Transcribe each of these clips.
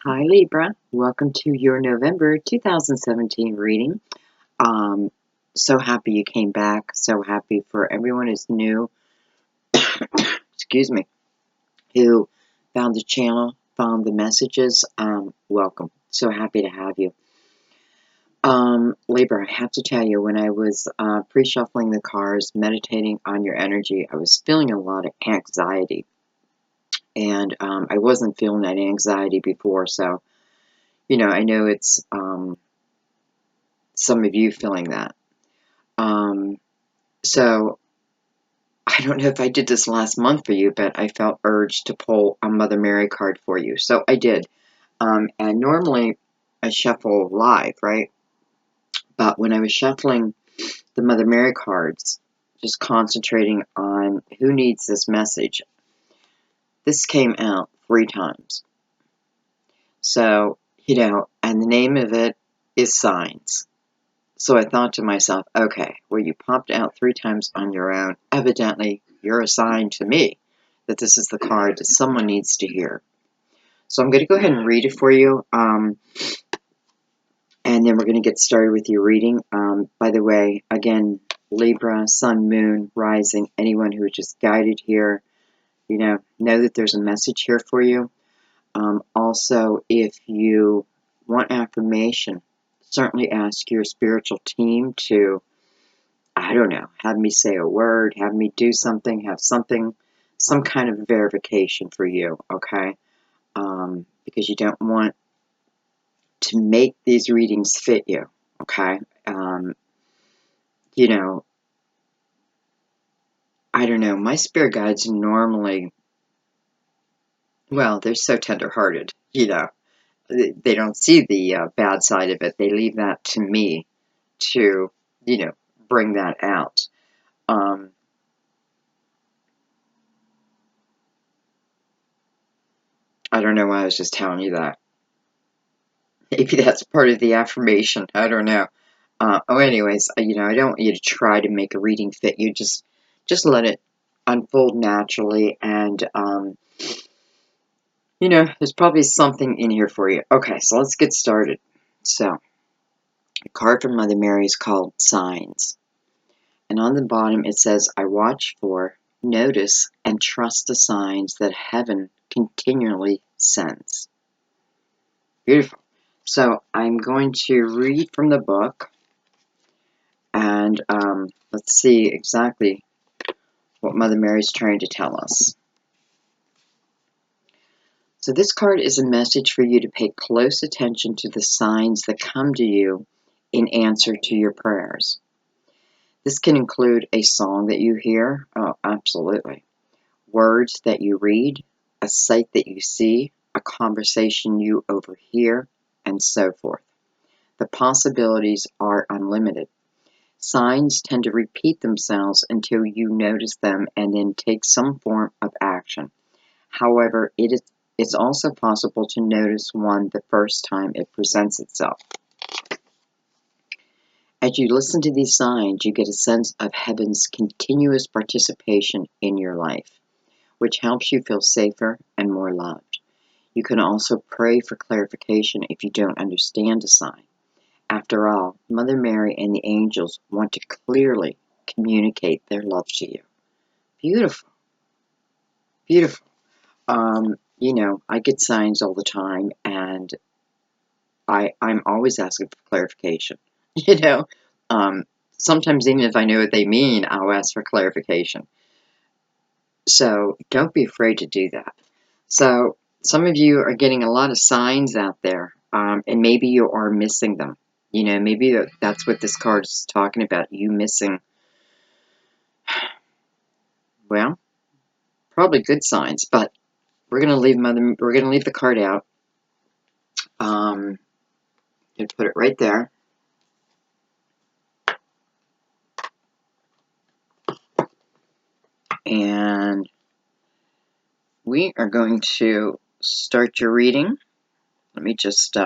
Hi Libra, welcome to your November 2017 reading. Um, so happy you came back, so happy for everyone who's new, excuse me, who found the channel, found the messages. Welcome, so happy to have you. Libra, I have to tell you, when I was pre-shuffling the cards, meditating on your energy, I was feeling a lot of anxiety. And I wasn't feeling that anxiety before, so, I know it's some of you feeling that. So I don't know if I did this last month for you, but I felt urged to pull a Mother Mary card for you. So I did. And normally I shuffle live, right? But when I was shuffling the Mother Mary cards, just concentrating on who needs this message, this came out 3 times. So, and the name of it is Signs. So I thought to myself, okay, well, you popped out 3 times on your own. Evidently, you're assigned to me that this is the card that someone needs to hear. So I'm going to go ahead and read it for you, and then we're going to get started with your reading. By the way, again, Libra, Sun, Moon, Rising, anyone who is just guided here, know that there's a message here for you. Also, if you want affirmation, certainly ask your spiritual team to, I don't know, have me say a word, have me do something, have something, some kind of verification for you, okay? Because you don't want to make these readings fit you, okay? You know, I don't know, my spirit guides normally, well, they're so tender-hearted, They don't see the bad side of it. They leave that to me to, bring that out. I don't know why I was just telling you that. Maybe that's part of the affirmation. I don't know. Anyways, I don't want you to try to make a reading fit you. Just let it unfold naturally, and there's probably something in here for you. Okay, so let's get started. So, the card from Mother Mary is called Signs, and on the bottom it says, "I watch for, notice, and trust the signs that heaven continually sends." Beautiful. So I'm going to read from the book, and let's see exactly what Mother Mary's trying to tell us. So this card is a message for you to pay close attention to the signs that come to you in answer to your prayers. This can include a song that you hear, oh, absolutely, words that you read, a sight that you see, a conversation you overhear, and so forth. The possibilities are unlimited. Signs tend to repeat themselves until you notice them and then take some form of action. However, it's also possible to notice one the first time it presents itself. As you listen to these signs, you get a sense of heaven's continuous participation in your life, which helps you feel safer and more loved. You can also pray for clarification if you don't understand a sign. After all, Mother Mary and the angels want to clearly communicate their love to you. Beautiful. Beautiful. I get signs all the time, and I'm always asking for clarification. You know, sometimes even if I know what they mean, I'll ask for clarification. So don't be afraid to do that. So some of you are getting a lot of signs out there, and maybe you are missing them. Maybe that's what this card is talking about, you missing, well, probably good signs, but we're going to leave the card out. I'm going to put it right there. And we are going to start your reading. Let me just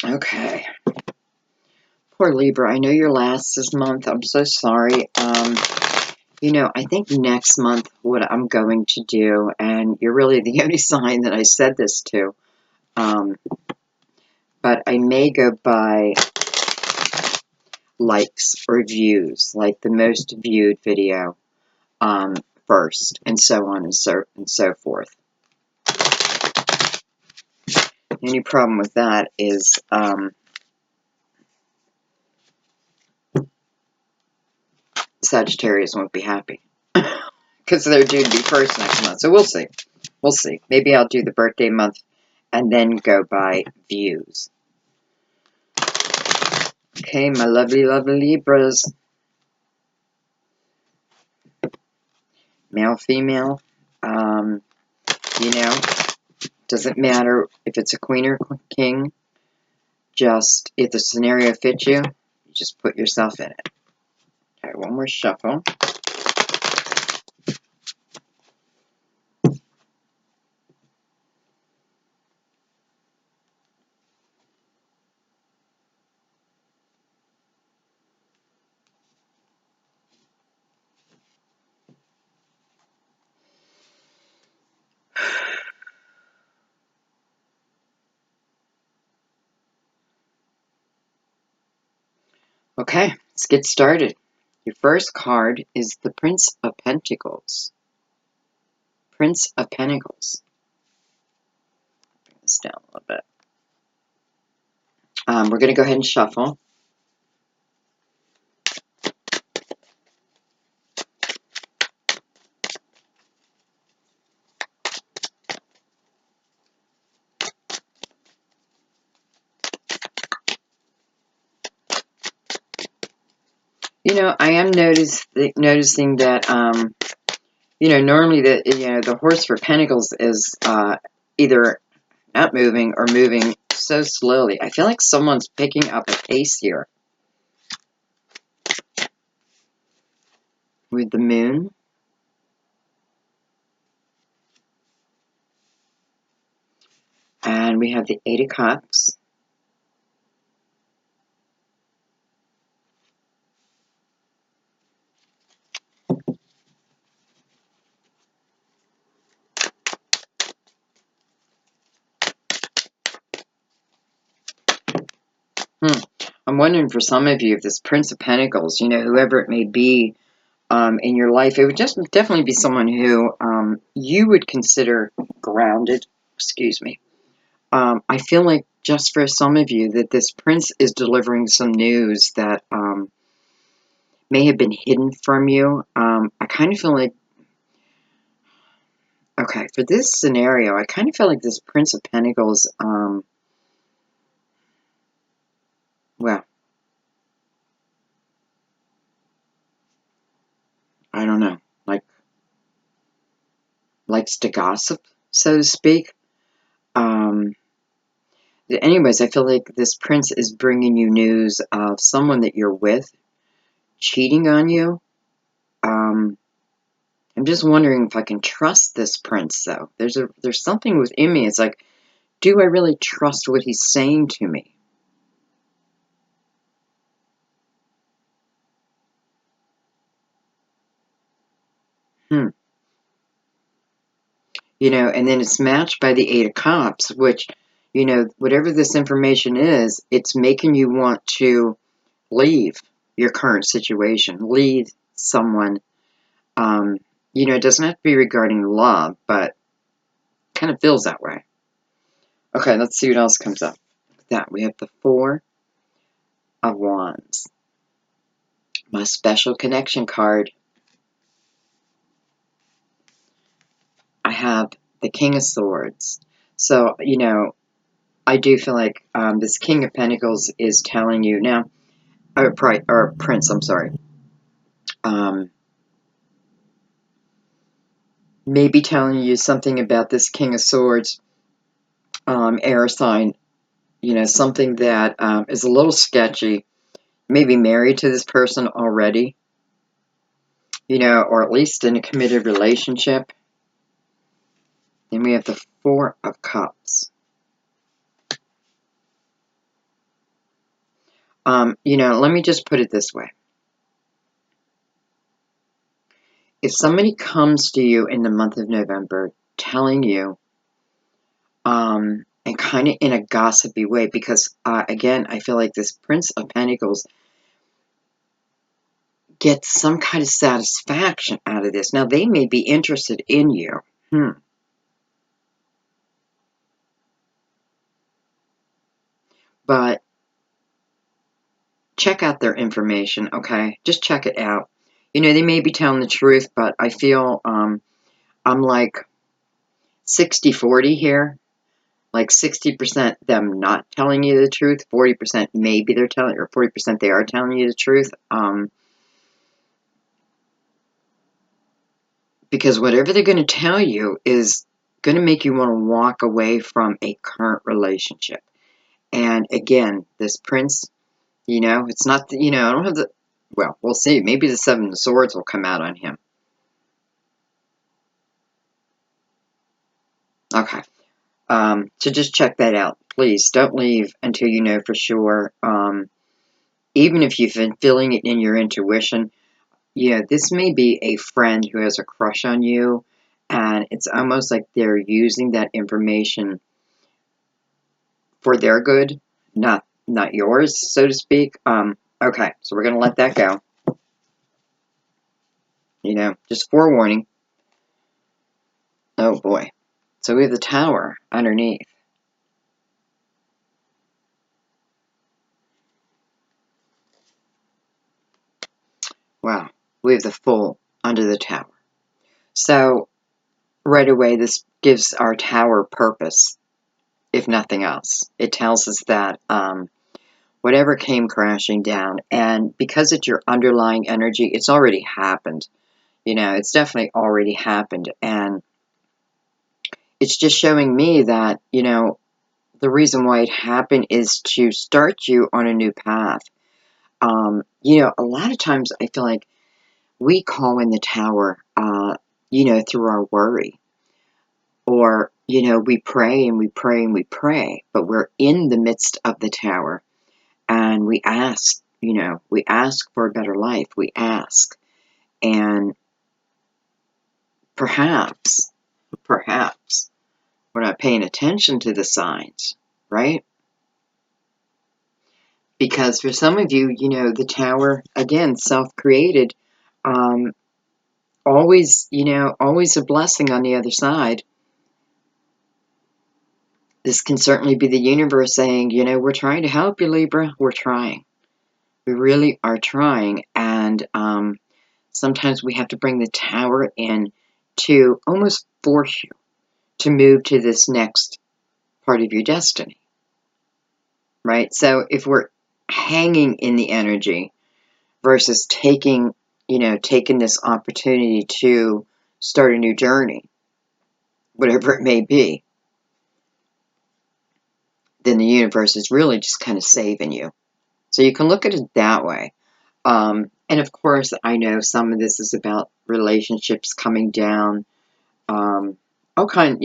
Okay. Poor Libra. I know you're last this month. I'm so sorry. You know, I think next month what I'm going to do, and you're really the only sign that I said this to, um, but I may go by likes or views, like the most viewed video first, and so on and so forth. The only problem with that is Sagittarius won't be happy because they're due to be first next month. So we'll see. We'll see. Maybe I'll do the birthday month and then go by views. Okay, my lovely, lovely Libras. Male, female. You know, doesn't matter if it's a queen or king. Just, if the scenario fits you, you just put yourself in it. Okay, one more shuffle. Okay, let's get started. Your first card is the Prince of Pentacles. Prince of Pentacles. Bring this down a little bit. We're going to go ahead and shuffle. You know, I am noticing that, you know, normally the horse for Pentacles is either not moving or moving so slowly. I feel like someone's picking up a pace here. With the moon. And we have the Eight of Cups. I'm wondering for some of you, if this Prince of Pentacles, you know, whoever it may be in your life, it would just definitely be someone who you would consider grounded. Excuse me. I feel like just for some of you that this Prince is delivering some news that may have been hidden from you. I kind of feel like, okay, for this scenario, I kind of feel like this Prince of Pentacles, well, I don't know, likes to gossip, so to speak. Anyways, I feel like this Prince is bringing you news of someone that you're with cheating on you. I'm just wondering if I can trust this Prince, though. There's something within me. It's like, do I really trust what he's saying to me? You know, and then it's matched by the Eight of Cups, which, you know, whatever this information is, it's making you want to leave your current situation, leave someone. You know, it doesn't have to be regarding love, but kind of feels that way. Okay, let's see what else comes up. With that, we have the Four of Wands. My special connection card. I have the King of Swords. So, you know, I do feel like this King of Pentacles is telling you now, or Prince, I'm sorry. Maybe telling you something about this King of Swords, air sign, you know, something that is a little sketchy. Maybe married to this person already, you know, or at least in a committed relationship. Then we have the Four of Cups. Let me just put it this way. If somebody comes to you in the month of November telling you, and kind of in a gossipy way, because, again, I feel like this Prince of Pentacles gets some kind of satisfaction out of this. Now, they may be interested in you. But check out their information, okay? Just check it out. They may be telling the truth, but I feel I'm like 60-40 here. Like 60% them not telling you the truth, 40% maybe they're telling, or 40% they are telling you the truth. Because whatever they're going to tell you is going to make you want to walk away from a current relationship. And again, this prince, it's not, I don't have the, well, we'll see. Maybe the Seven of Swords will come out on him. Okay. So just check that out. Please don't leave until you know for sure. Even if you've been feeling it in your intuition, this may be a friend who has a crush on you, and it's almost like they're using that information for their good, not yours, so to speak. Okay, so we're gonna let that go. Just forewarning. Oh boy. So we have the Tower underneath. Wow. We have the Fool under the Tower. So right away, this gives our Tower purpose, if nothing else. It tells us that whatever came crashing down, and because it's your underlying energy, it's already happened. It's definitely already happened. And it's just showing me that, the reason why it happened is to start you on a new path. A lot of times I feel like we call in the Tower, through our worry. Or, we pray and we pray and we pray, but we're in the midst of the Tower. And we ask, we ask for a better life. We ask. And perhaps, we're not paying attention to the signs, right? Because for some of you, the Tower, again, self-created, always, always a blessing on the other side. This can certainly be the universe saying, we're trying to help you, Libra. We're trying. We really are trying. And sometimes we have to bring the Tower in to almost force you to move to this next part of your destiny, right? So if we're hanging in the energy versus taking this opportunity to start a new journey, whatever it may be, then the universe is really just kind of saving you. So you can look at it that way. And of course, I know some of this is about relationships coming down, all kind,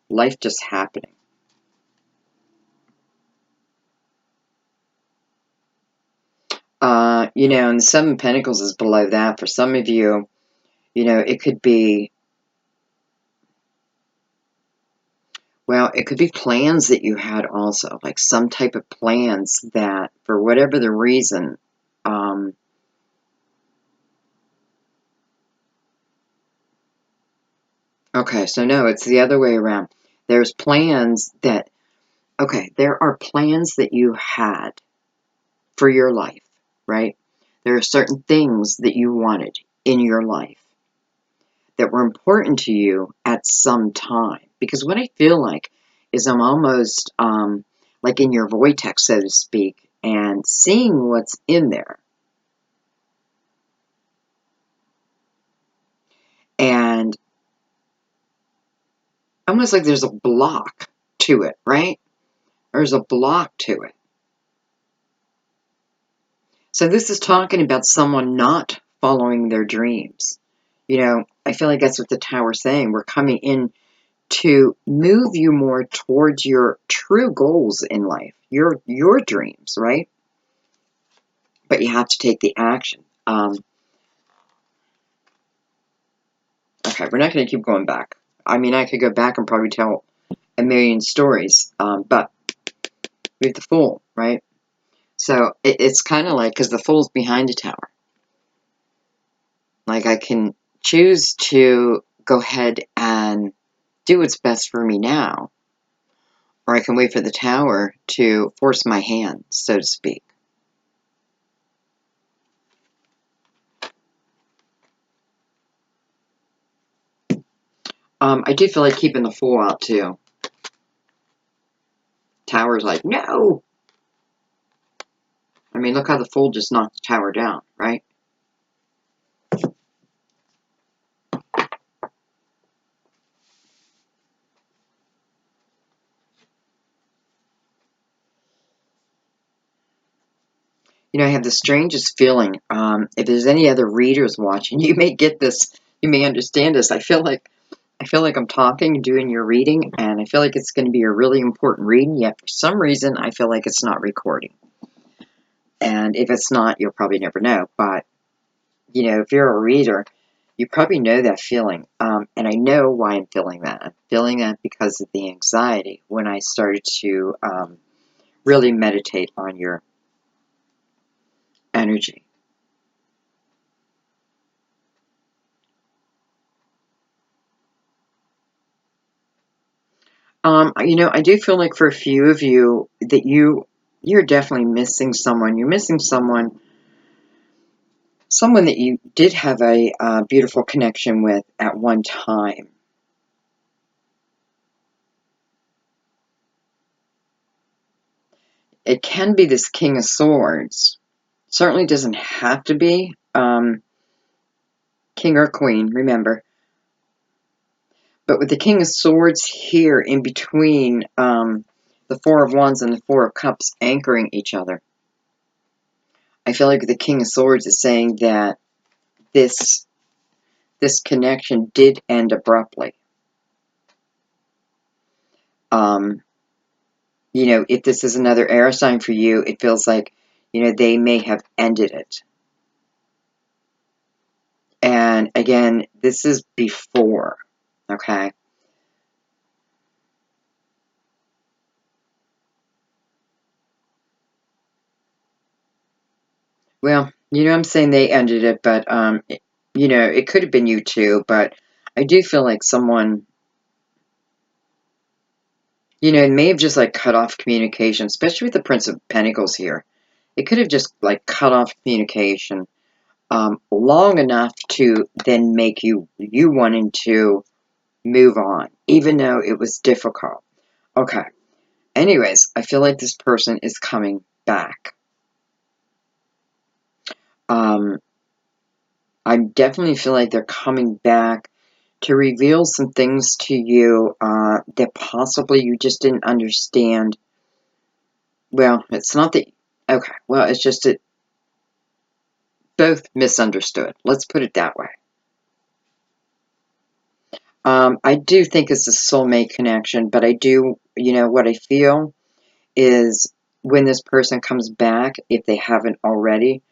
life just happening. And the Seven of Pentacles is below that. For some of you, it could be, well, it could be plans that you had also, like some type of plans that, for whatever the reason, okay, so no, it's the other way around. There's plans that, okay, there are plans that you had for your life, right? There are certain things that you wanted in your life that were important to you at some time. Because what I feel like is I'm almost like in your vortex, so to speak, and seeing what's in there. And almost like there's a block to it, right? There's a block to it. So this is talking about someone not following their dreams. I feel like that's what the Tower's saying. We're coming in to move you more towards your true goals in life, your dreams, right? but you have to take the action. Okay, we're not going to keep going back. I mean, I could go back and probably tell a million stories, but we have the Fool, right? So it's kind of like, because the Fool's behind the tower. Like, I can choose to go ahead and do what's best for me now, or I can wait for the tower to force my hand, so to speak. I do feel like keeping the Fool out, too. Tower's like, no! I mean, look how the Fool just knocked the tower down, right? You know, I have the strangest feeling. If there's any other readers watching, you may get this, you may understand this. I feel like I'm talking and doing your reading, and I feel like it's going to be a really important reading, yet for some reason I feel like it's not recording. And if it's not, you'll probably never know. But, you know, if you're a reader, you probably know that feeling. And I know why I'm feeling that. I'm feeling that because of the anxiety when I started to really meditate on your energy. You know, I do feel like for a few of you that you're definitely missing someone. You're missing someone that you did have a beautiful connection with at one time. It can be this King of Swords. Certainly doesn't have to be King or Queen, remember. But with the King of Swords here in between the Four of Wands and the Four of Cups anchoring each other, I feel like the King of Swords is saying that this connection did end abruptly. You know, if this is another air sign for you, it feels like, you know, they may have ended it. And again, this is before, okay? Well, you know, I'm saying they ended it, but, you know, it could have been you too, but I do feel like someone, you know, may have just, like, cut off communication, especially with the Prince of Pentacles here. It could have just, like, cut off communication long enough to then make you wanting to move on, even though it was difficult. Okay. Anyways, I feel like this person is coming back. I definitely feel like they're coming back to reveal some things to you that possibly you just didn't understand. Well, it's not that... Okay, well, it's just that both misunderstood. Let's put it that way. I do think it's a soulmate connection, but I do, you know, what I feel is when this person comes back, if they haven't already,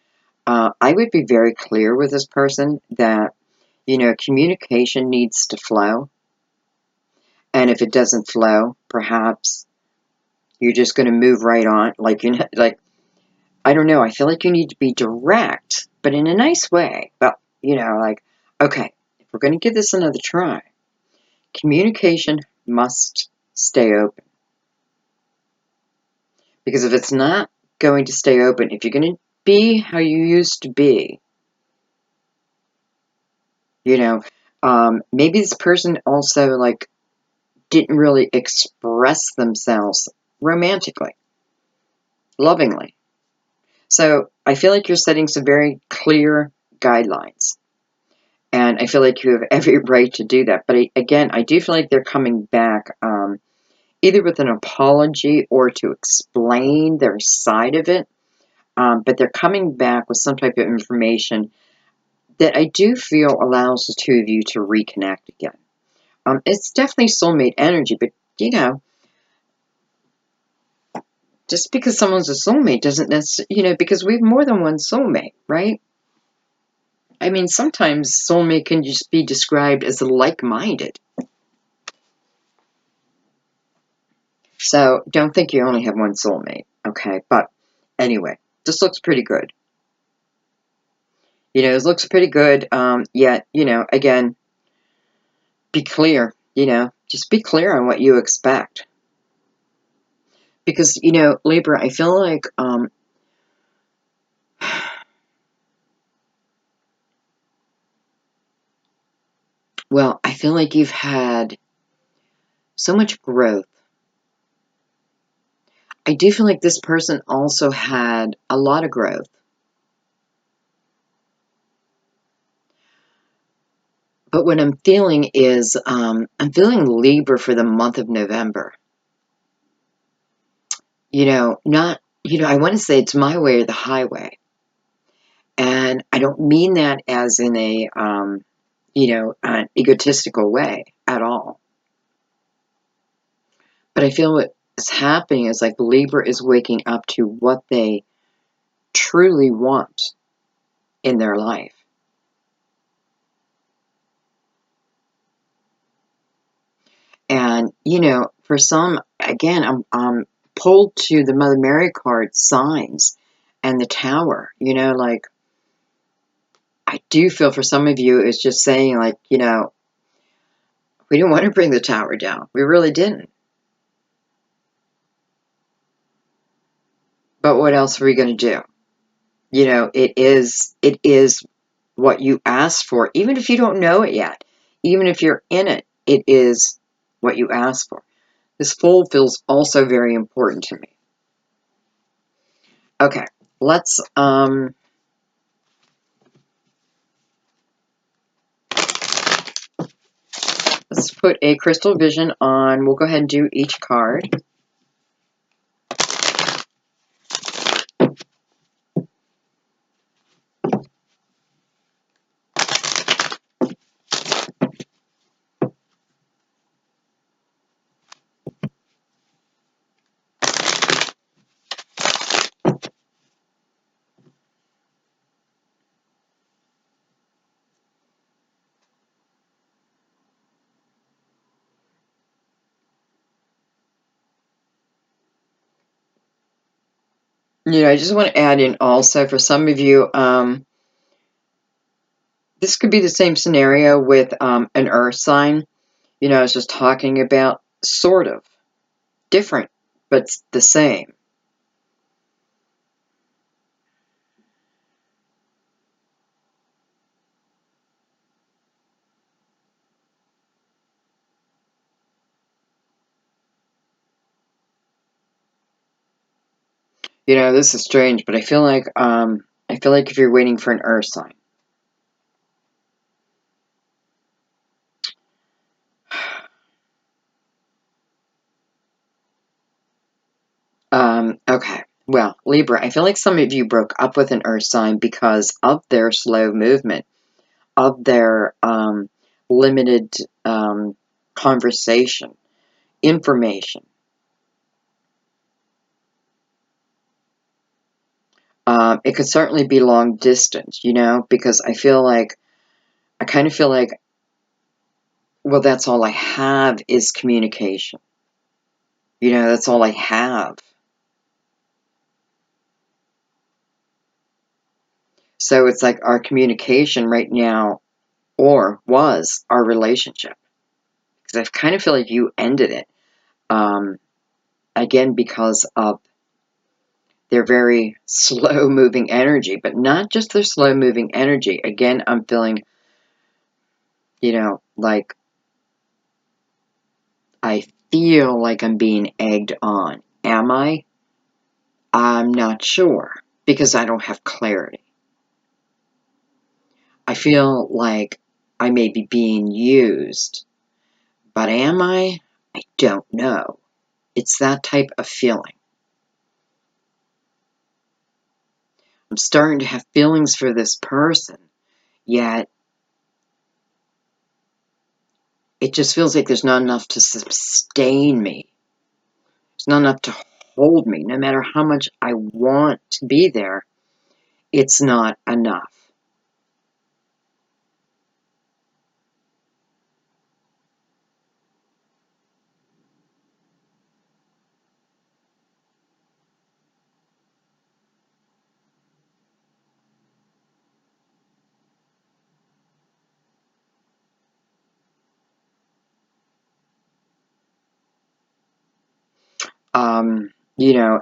I would be very clear with this person that, you know, communication needs to flow. And if it doesn't flow, perhaps you're just going to move right on. Like, you know, like, I don't know. I feel like you need to be direct, but in a nice way. Well, you know, like, okay, if we're going to give this another try, communication must stay open. Because if it's not going to stay open, if you're going to be how you used to be, you know, maybe this person also, like, didn't really express themselves romantically, lovingly. So I feel like you're setting some very clear guidelines. And I feel like you have every right to do that. But again, I do feel like they're coming back either with an apology or to explain their side of it. But they're coming back with some type of information that I do feel allows the two of you to reconnect again. It's definitely soulmate energy, but, you know, Just because someone's a soulmate doesn't necessarily, because we have more than one soulmate, right? I mean, sometimes soulmate can just be described as like-minded. So don't think you only have one soulmate, okay? But anyway, this looks pretty good. It looks pretty good, yet, again, be clear, just be clear on what you expect. Because, Libra, I feel like, well, I feel like you've had so much growth. I do feel like this person also had a lot of growth. But what I'm feeling is, I'm feeling Libra for the month of November. Not, I want to say it's my way or the highway. And I don't mean that as in an egotistical way at all. But I feel what's happening is like Libra is waking up to what they truly want in their life. And, for some, again, I'm pulled to the Mother Mary card signs and the tower, like, I do feel for some of you, it's just saying, like, we didn't want to bring the tower down. We really didn't. But what else are we going to do? It is what you asked for, even if you don't know it yet. Even if you're in it, it is what you asked for. This Fool feels also very important to me. Okay, let's put a crystal vision on. We'll go ahead and do each card. I just want to add in also for some of you, this could be the same scenario with an earth sign. I was just talking about sort of different, but the same. This is strange, but I feel like if you're waiting for an earth sign. Okay. Well, Libra, I feel like some of you broke up with an earth sign because of their slow movement, of their limited conversation, information. It could certainly be long distance, because I kind of feel like, well, that's all I have is communication. That's all I have. So it's like our communication right now, or was our relationship. Because I kind of feel like you ended it. Again, because of their very slow moving energy, but not just their slow moving energy. Again, I'm feeling, like I feel like I'm being egged on. Am I? I'm not sure because I don't have clarity. I feel like I may be being used, but am I? I don't know. It's that type of feeling. I'm starting to have feelings for this person, yet it just feels like there's not enough to sustain me. There's not enough to hold me, no matter how much I want to be there, it's not enough.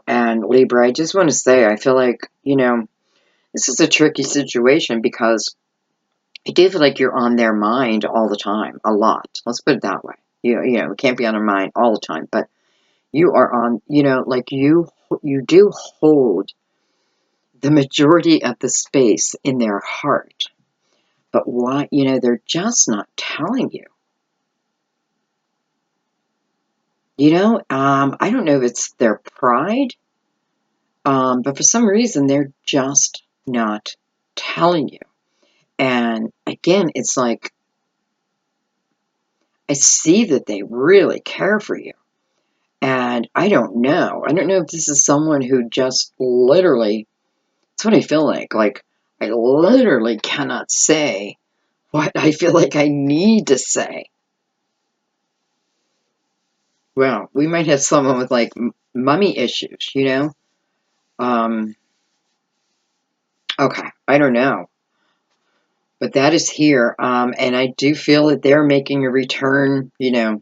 And Libra, I just want to say, I feel like, this is a tricky situation because I do feel like you're on their mind all the time, a lot. Let's put it that way. It can't be on their mind all the time, but you are on, like you do hold the majority of the space in their heart. But why, they're just not telling you. I don't know if it's their pride, but for some reason they're just not telling you. And again, it's like, I see that they really care for you. And I don't know. I don't know if this is someone who just literally, that's what I feel like. Like, I literally cannot say what I feel like I need to say. Well, we might have someone with like mummy issues, Okay, I don't know. But that is here. And I do feel that they're making a return, a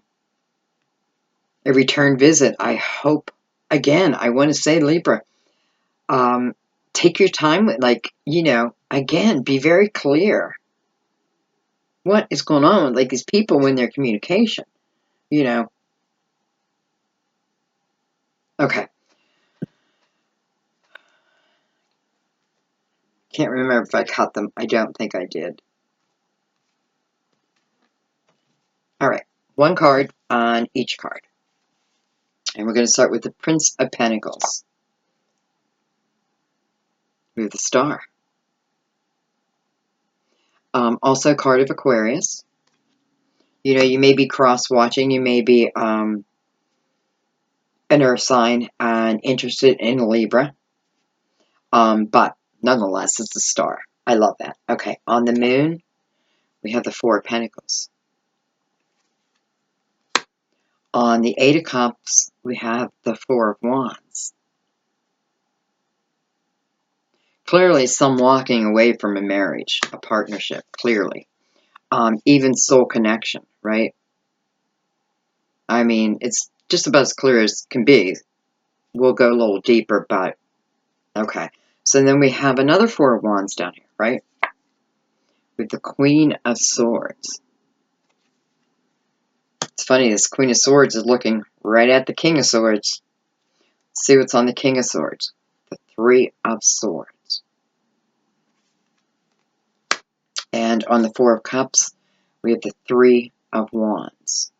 return visit. I hope, again, I want to say, Libra, um, take your time with, like, again, be very clear. What is going on with, like, these people in their communication, Okay. Can't remember if I cut them. I don't think I did. All right. One card on each card. And we're going to start with the Prince of Pentacles. We have the Star. Also, card of Aquarius. You may be cross-watching. You may be an Earth sign and interested in Libra. But nonetheless, it's a Star. I love that. Okay, on the Moon, we have the Four of Pentacles. On the Eight of Cups, we have the Four of Wands. Clearly, some walking away from a marriage, a partnership, clearly. Even soul connection, right? I mean, it's just about as clear as can be. We'll go a little deeper, but okay. So then we have another Four of Wands down here, right? With the Queen of Swords. It's funny, this Queen of Swords is looking right at the King of Swords. Let's see what's on the King of Swords. The Three of Swords. And on the Four of Cups, we have the Three of Wands.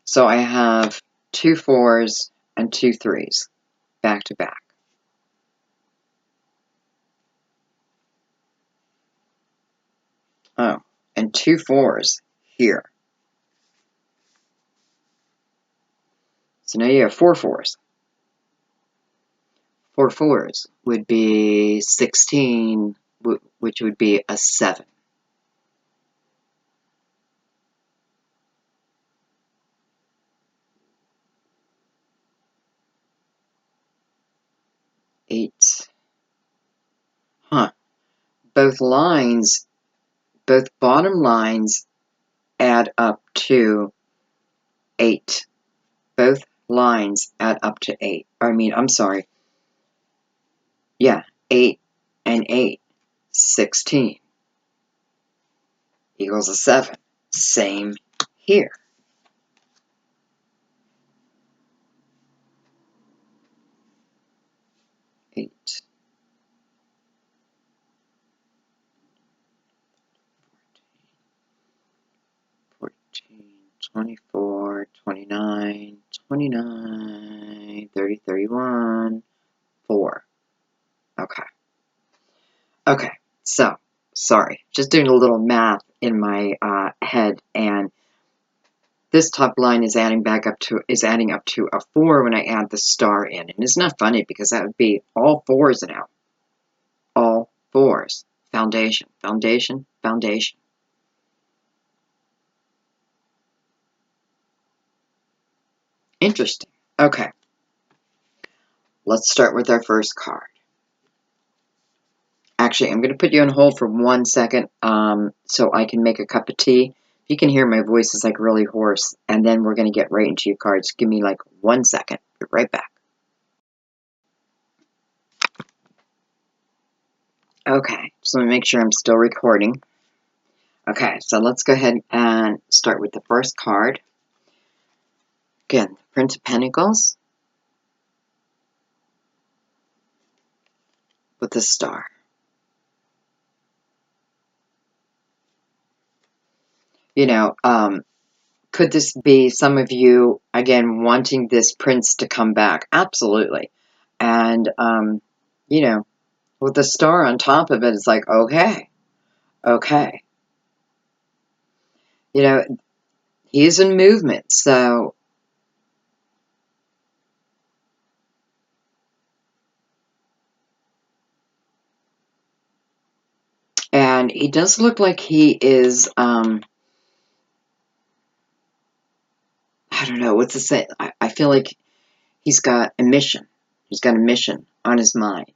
So I have 2 4s and 2 3s back to back. Oh, and 2 4s here. So now you have 4 4s. 4 4s would be 16, which would be a 7. 8. Huh. Both lines, both bottom lines add up to 8. Both lines add up to 8. I'm sorry. Yeah, 8 and 8. 16 equals a 7. Same here. 8, 14, 24, 29, 29, 30, 31, 4. Okay. Okay, so, sorry. Just doing a little math in my head, and This top line is adding up to a 4 when I add the star in. And isn't that funny? Because that would be all fours now. All fours. Foundation, foundation, foundation. Interesting. Okay. Let's start with our first card. Actually, I'm going to put you on hold for 1 second so I can make a cup of tea. You can hear my voice is like really hoarse. And then we're going to get right into your cards. Give me like 1 second. Be right back. Okay, so let me make sure I'm still recording. Okay, so let's go ahead and start with the first card. Again, Prince of Pentacles with the star. You know, could this be some of you, again, wanting this prince to come back? Absolutely. And, you know, with the star on top of it, it's like, okay, okay. You know, he's in movement, so... And he does look like he is, I don't know, what's to say? I feel like he's got a mission. He's got a mission on his mind.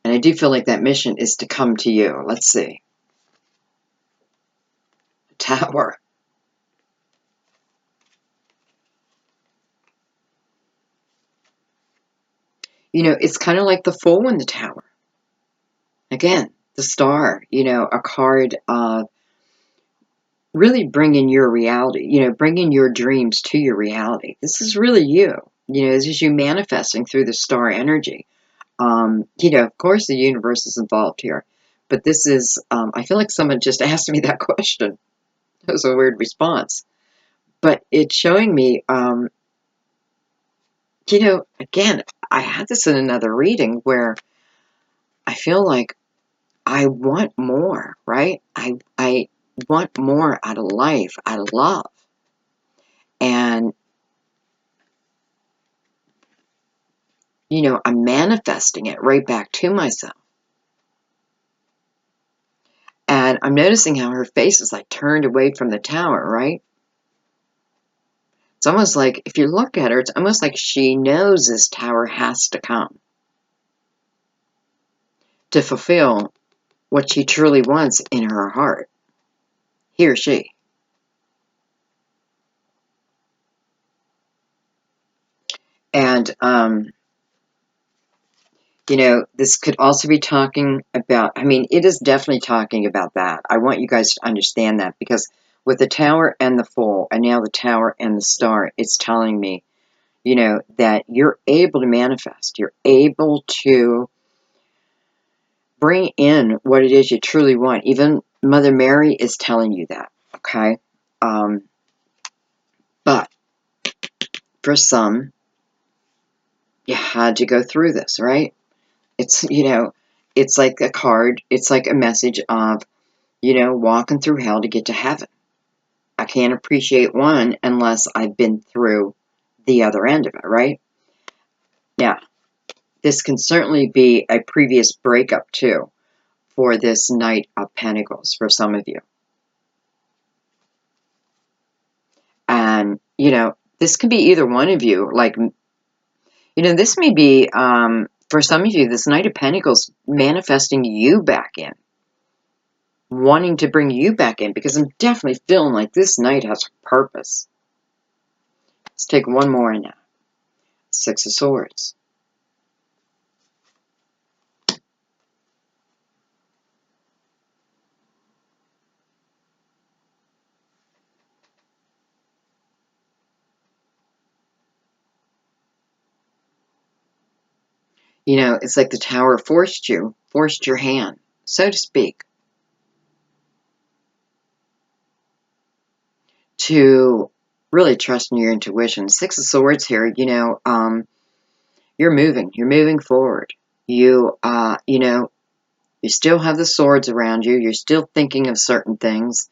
And I do feel like that mission is to come to you. Let's see. Tower. You know, it's kind of like the Fool in the Tower. Again, the star, you know, a card of really bringing your reality, you know, bringing your dreams to your reality. This is really you. You know, this is you manifesting through the star energy. You know, of course the universe is involved here. But this is, I feel like someone just asked me that question. That was a weird response. But it's showing me, you know, again, I had this in another reading where I feel like I want more, right? I want more out of life, out of love. And, you know, I'm manifesting it right back to myself. And I'm noticing how her face is like turned away from the tower, right? It's almost like, if you look at her, it's almost like she knows this tower has to come to fulfill what she truly wants in her heart. He or she. And, you know, this could also be talking about, I mean, it is definitely talking about that. I want you guys to understand that because with the tower and the Fool, and now the tower and the star, it's telling me, you know, that you're able to manifest. You're able to bring in what it is you truly want. Even Mother Mary is telling you that, okay? But for some, you had to go through this, right? It's, you know, it's like a card. It's like a message of, you know, walking through hell to get to heaven. I can't appreciate one unless I've been through the other end of it, right? Now, this can certainly be a previous breakup, too, for this Knight of Pentacles for some of you. And, you know, this could be either one of you. Like, you know, this may be, for some of you, this Knight of Pentacles manifesting you back in. Wanting to bring you back in, because I'm definitely feeling like this Knight has a purpose. Let's take one more now. Six of Swords. You know, it's like the Tower forced your hand, so to speak, to really trust in your intuition. Six of Swords here, you know, you're moving forward. You know, you still have the swords around you. You're still thinking of certain things.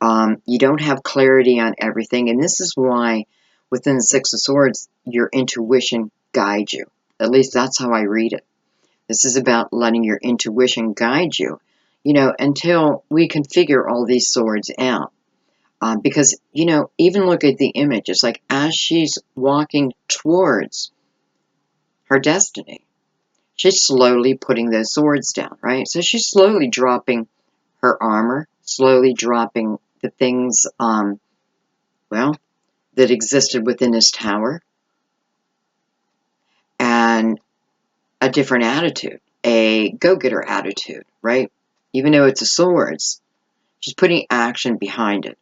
You don't have clarity on everything. And this is why within the Six of Swords, your intuition guides you. At least that's how I read it. This is about letting your intuition guide you, until we can figure all these swords out. Because, even look at the image. It's like as she's walking towards her destiny, she's slowly putting those swords down, right? So she's slowly dropping her armor, slowly dropping the things, that existed within this tower, and a different attitude, a go-getter attitude, right? Even though it's a swords, she's putting action behind it.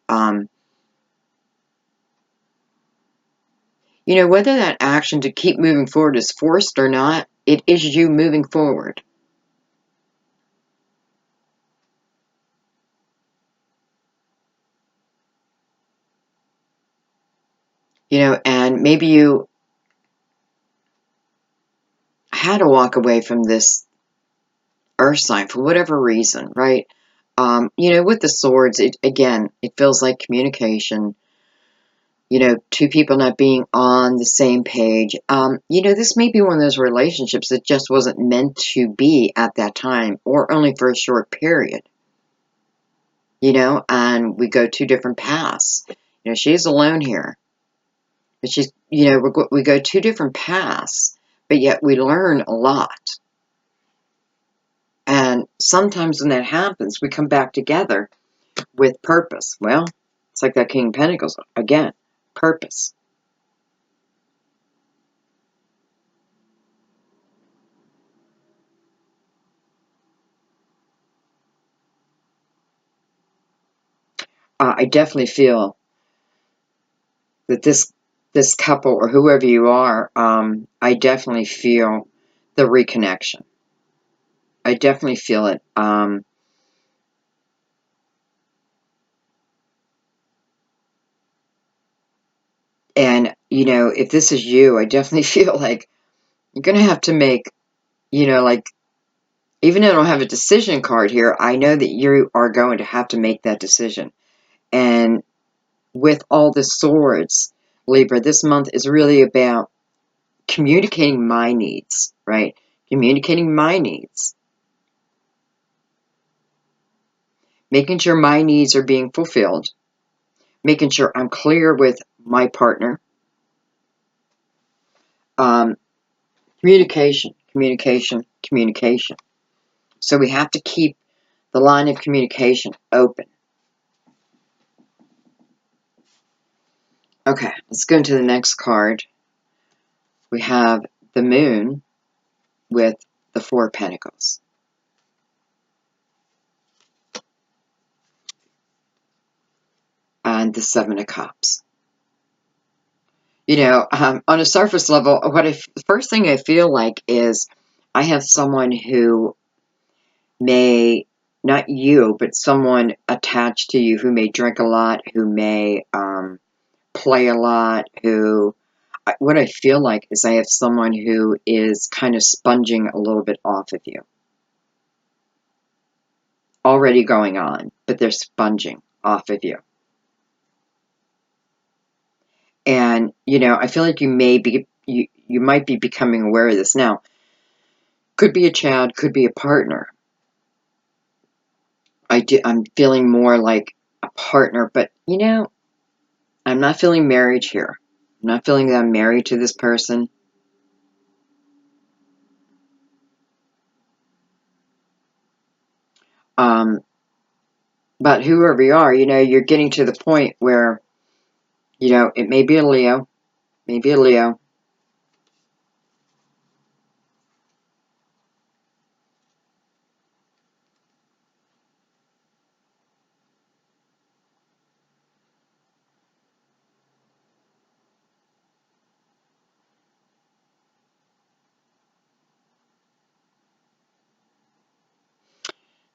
Whether that action to keep moving forward is forced or not, it is you moving forward. And maybe you had to walk away from this earth sign for whatever reason, right? With the swords, it feels like communication, two people not being on the same page. This may be one of those relationships that just wasn't meant to be at that time, or only for a short period, and we go two different paths. She's alone here, but we go two different paths, but yet we learn a lot. And sometimes when that happens, we come back together with purpose. Well, it's like that King of Pentacles again, purpose. I definitely feel that this couple, or whoever you are, I definitely feel the reconnection. I definitely feel it. And if this is you, I definitely feel like you're gonna have to make, like, even though I don't have a decision card here, I know that you are going to have to make that decision. And with all the swords, Libra, this month is really about communicating my needs, right? Communicating my needs. Making sure my needs are being fulfilled. Making sure I'm clear with my partner. Communication, communication, communication. So we have to keep the line of communication open. Okay, let's go into the next card. We have the Moon with the Four of Pentacles. And the Seven of Cups. On a surface level, the first thing I feel like is I have someone who may, not you, but someone attached to you who may drink a lot, who may play a lot, what I feel like is I have someone who is kind of sponging a little bit off of you. Already going on, but they're sponging off of you. And, I feel like you might be becoming aware of this now. Could be a child, could be a partner. I'm feeling more like a partner, but, I'm not feeling marriage here. I'm not feeling that I'm married to this person. But whoever you are, you're getting to the point where, it may be a Leo, maybe a Leo.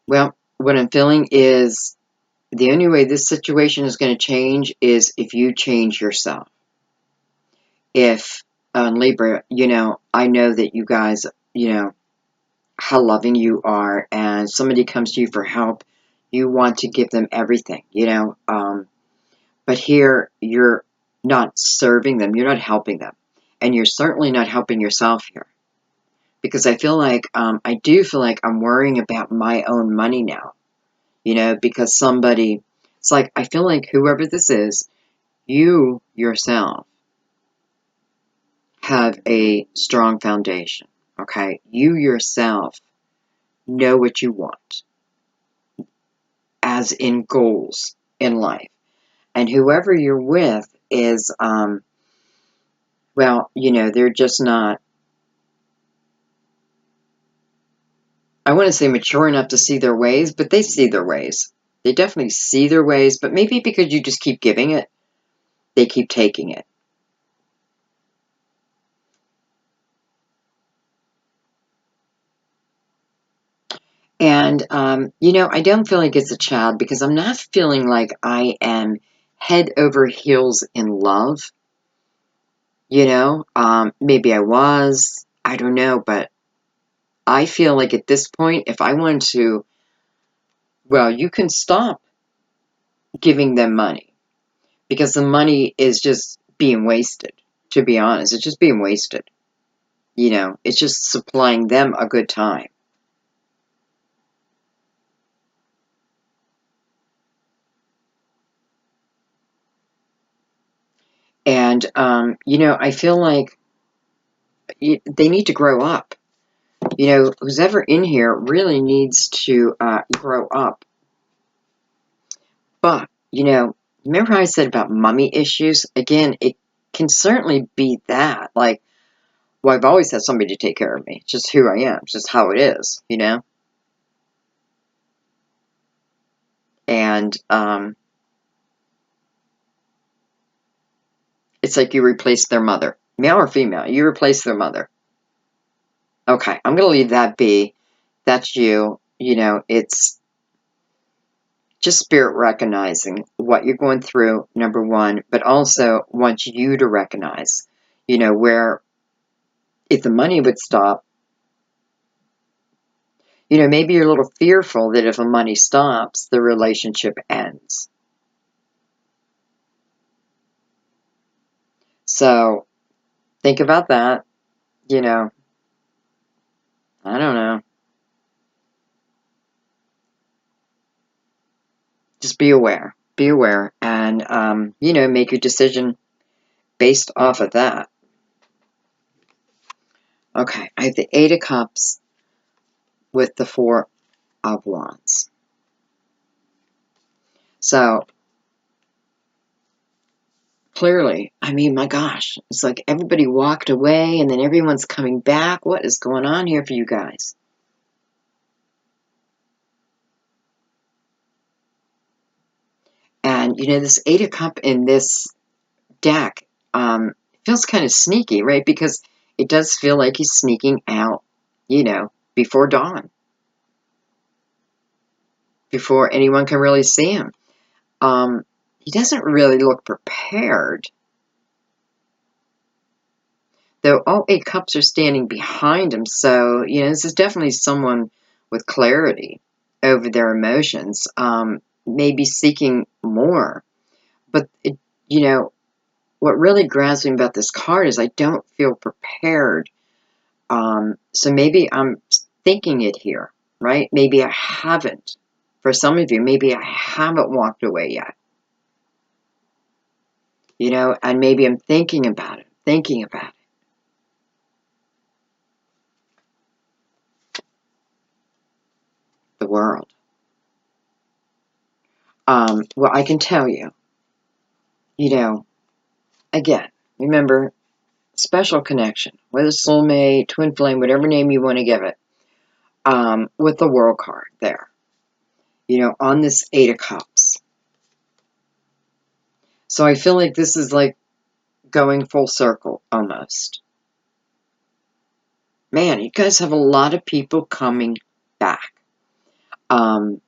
Well, what I'm feeling is the only way this situation is going to change is if you change yourself. If, Libra, I know that you guys, how loving you are, and somebody comes to you for help, You want to give them everything, but here you're not serving them, you're not helping them. And you're certainly not helping yourself here. Because I feel like, I do feel like I'm worrying about my own money now, because somebody, it's like, I feel like whoever this is, you yourself have a strong foundation, okay? You yourself know what you want, as in goals in life. And whoever you're with is, well, they're just not, I want to say mature enough to see their ways, but they see their ways. They definitely see their ways, but maybe because you just keep giving it, they keep taking it. And, I don't feel like it's a child because I'm not feeling like I am head over heels in love. Maybe I was, I don't know, but I feel like at this point, if I wanted to, well, you can stop giving them money because the money is just being wasted, to be honest. It's just being wasted. It's just supplying them a good time. And, I feel like they need to grow up. Who's ever in here really needs to grow up. But, remember how I said about mummy issues? Again, it can certainly be that. Like, well, I've always had somebody to take care of me. It's just who I am. It's just how it is. And it's like you replace their mother. Male or female, you replace their mother. Okay, I'm going to leave that be. That's you. It's just spirit recognizing what you're going through, number one, but also wants you to recognize, where if the money would stop, maybe you're a little fearful that if the money stops, the relationship ends. So think about that. I don't know. Just be aware. Be aware and, make your decision based off of that. Okay, I have the Eight of Cups with the Four of Wands. So, clearly, I mean, my gosh, it's like everybody walked away and then everyone's coming back. What is going on here for you guys? And, this Eight of Cup in this deck feels kind of sneaky, right? Because it does feel like he's sneaking out, before dawn, before anyone can really see him. He doesn't really look prepared, though all eight cups are standing behind him. So, this is definitely someone with clarity over their emotions, maybe seeking more. But, what really grabs me about this card is I don't feel prepared. So maybe I'm thinking it here, right? Maybe I haven't. For some of you, maybe I haven't walked away yet. And maybe I'm thinking about it, the world. Well, I can tell you, again, remember, special connection, whether soulmate, twin flame, whatever name you want to give it, with the world card there, on this Eight of Cups. So I feel like this is like going full circle almost. Man, you guys have a lot of people coming back. But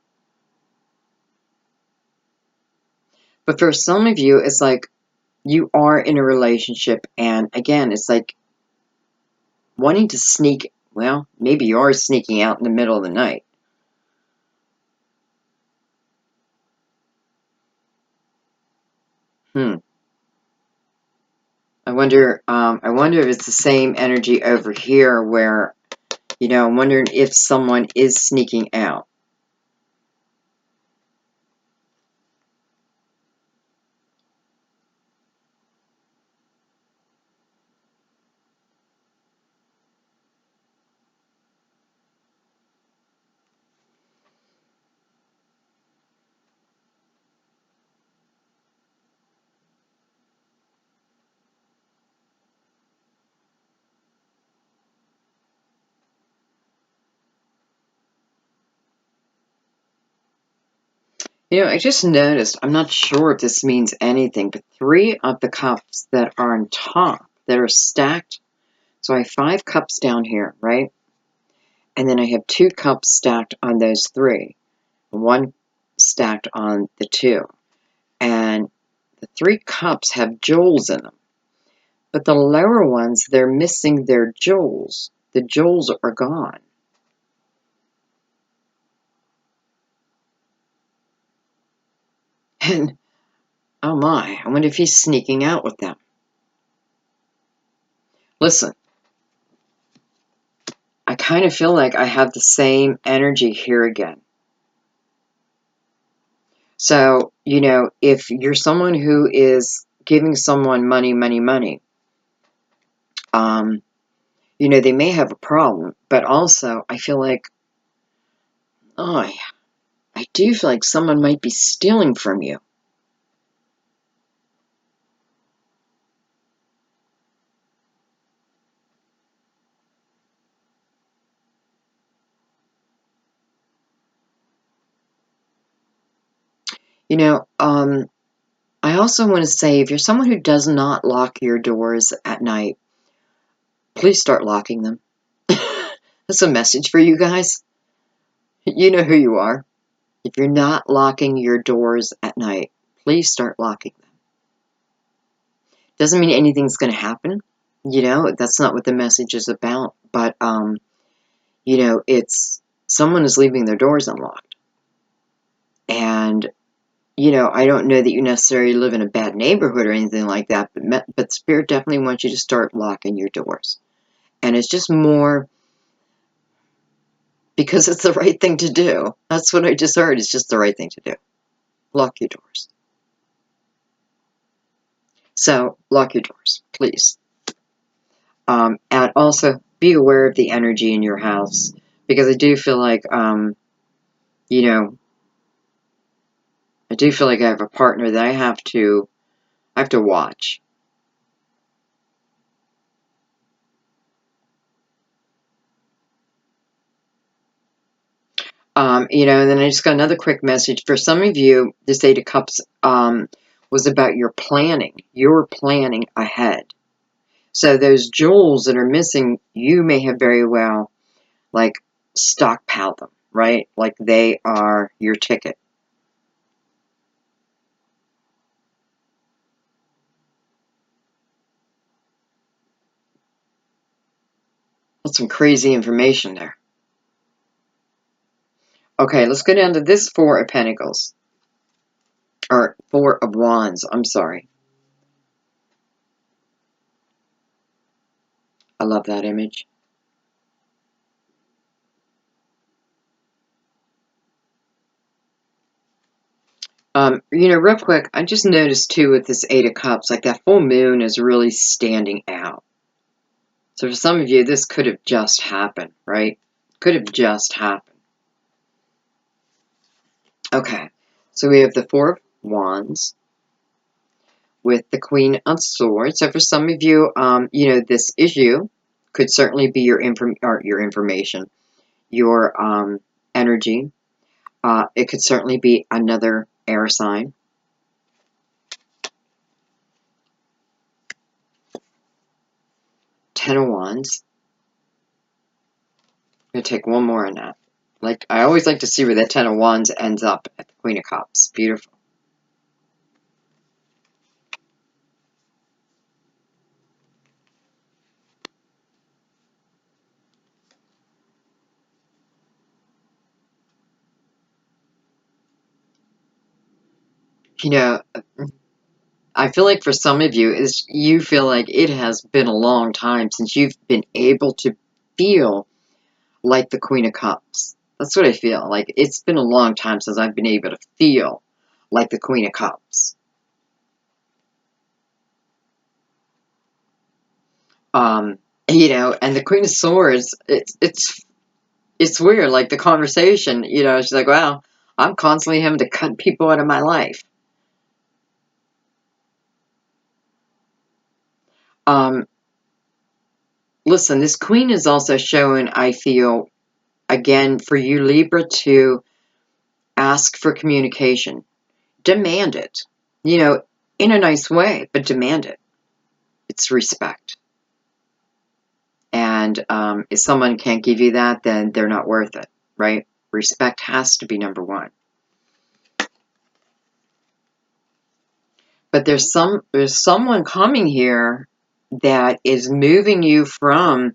for some of you, it's like you are in a relationship, and again, it's like wanting to sneak, well, maybe you are sneaking out in the middle of the night. Hmm. I wonder if it's the same energy over here where, I'm wondering if someone is sneaking out. I just noticed, I'm not sure if this means anything, but 3 of the cups that are on top, that are stacked. So I have 5 cups down here, right? And then I have 2 cups stacked on those 3. 1 stacked on the 2. And the 3 cups have jewels in them. But the lower ones, they're missing their jewels. The jewels are gone. And, oh my, I wonder if he's sneaking out with them. Listen, I kind of feel like I have the same energy here again. So, if you're someone who is giving someone money, um, they may have a problem, but also I feel like, oh, I do feel like someone might be stealing from you. I also want to say, if you're someone who does not lock your doors at night, please start locking them. That's a message for you guys. You know who you are. If you're not locking your doors at night, please start locking them. Doesn't mean anything's going to happen. That's not what the message is about. But, it's someone is leaving their doors unlocked. And, I don't know that you necessarily live in a bad neighborhood or anything like that, but Spirit definitely wants you to start locking your doors. And it's just more because it's the right thing to do. That's what I just heard. It's just the right thing to do. Lock your doors. So, lock your doors, please. And also, be aware of the energy in your house. Because I do feel like, I do feel like I have a partner that I have to watch. And then I just got another quick message. For some of you, this Eight of Cups was about your planning. You're planning ahead. So those jewels that are missing, you may have very well, like, stockpiled them, right? Like they are your ticket. That's some crazy information there. Okay, let's go down to this Four of Pentacles. Or Four of Wands, I'm sorry. I love that image. Real quick, I just noticed too with this Eight of Cups, like that full moon is really standing out. So for some of you, this could have just happened, right? Could have just happened. Okay, so we have the Four of Wands with the Queen of Swords. So for some of you, this issue could certainly be your information, your energy. It could certainly be another air sign. Ten of Wands. I'm going to take one more on that. Like, I always like to see where that Ten of Wands ends up at the Queen of Cups. Beautiful. You know, I feel like for some of you, is you feel like it has been a long time since you've been able to feel like the Queen of Cups. That's what I feel. Like it's been a long time since I've been able to feel like the Queen of Cups. You know, and the Queen of Swords, it's weird. Like the conversation, you know, she's like, "Wow, I'm constantly having to cut people out of my life." Um, Listen, this Queen is also showing, I feel, again, for you Libra to ask for communication, demand it. You know, in a nice way, but demand it. It's respect. And if someone can't give you that, then they're not worth it, right? Respect has to be number one. But there's someone coming here that is moving you from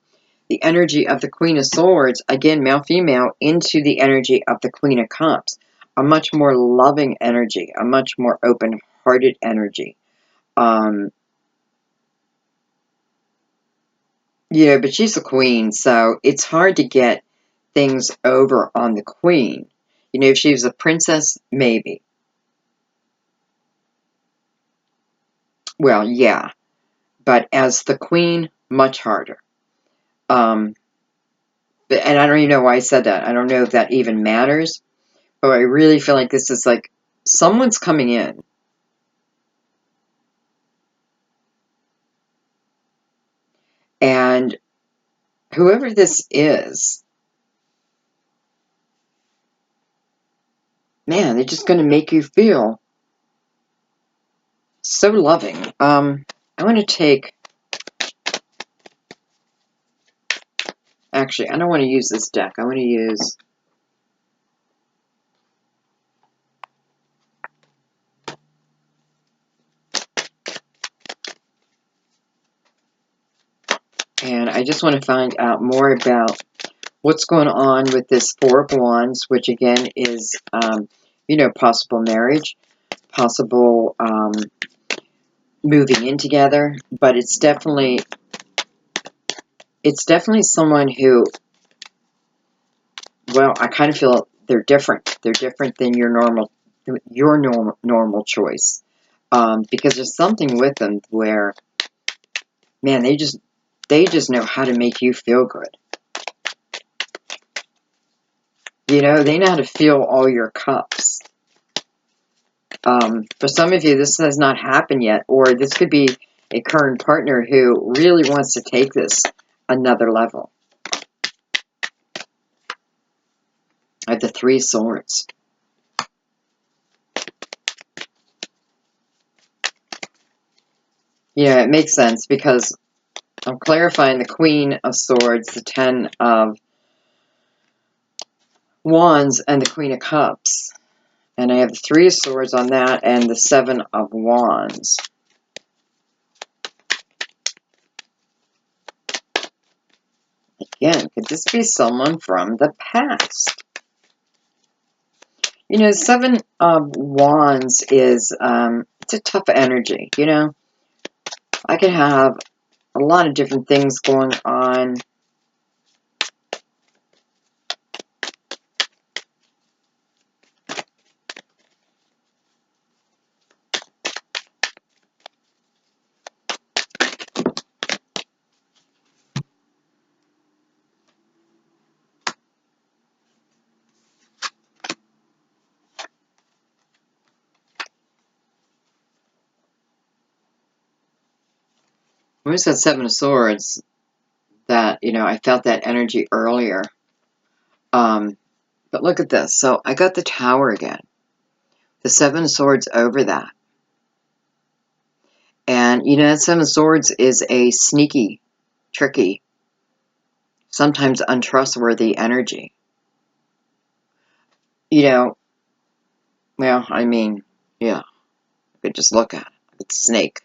the energy of the Queen of Swords, again, male, female, into the energy of the Queen of Cups. A much more loving energy, a much more open-hearted energy. Yeah, but she's a queen, so it's hard to get things over on the queen. You know, if she was a princess, maybe. Well, yeah, but as the queen, much harder. Um, and I don't even know why I said that. I don't know if that even matters, but I really feel like this is like someone's coming in. And whoever this is, man, they're just going to make you feel so loving. I want to take, actually, I don't want to use this deck. I want to use, and I just want to find out more about what's going on with this Four of Wands, which again is, you know, possible marriage, possible moving in together, but it's definitely someone who, well, I kind of feel they're different. They're different than your normal choice, because there's something with them where, man, they just know how to make you feel good. You know, they know how to fill all your cups. For some of you, this has not happened yet, or this could be a current partner who really wants to take this another level. I have the Three of Swords. Yeah, it makes sense because I'm clarifying the Queen of Swords, the Ten of Wands, and the Queen of Cups. And I have the Three of Swords on that and the Seven of Wands. Again, could this be someone from the past? You know, Seven of Wands is, it's a tough energy, you know? I could have a lot of different things going on. Where's that Seven of Swords? That, you know, I felt that energy earlier. But look at this. So I got the Tower again. The Seven of Swords over that. And, you know, that Seven of Swords is a sneaky, tricky, sometimes untrustworthy energy. You know, well, I mean, yeah, you could just look at it. It's a snake.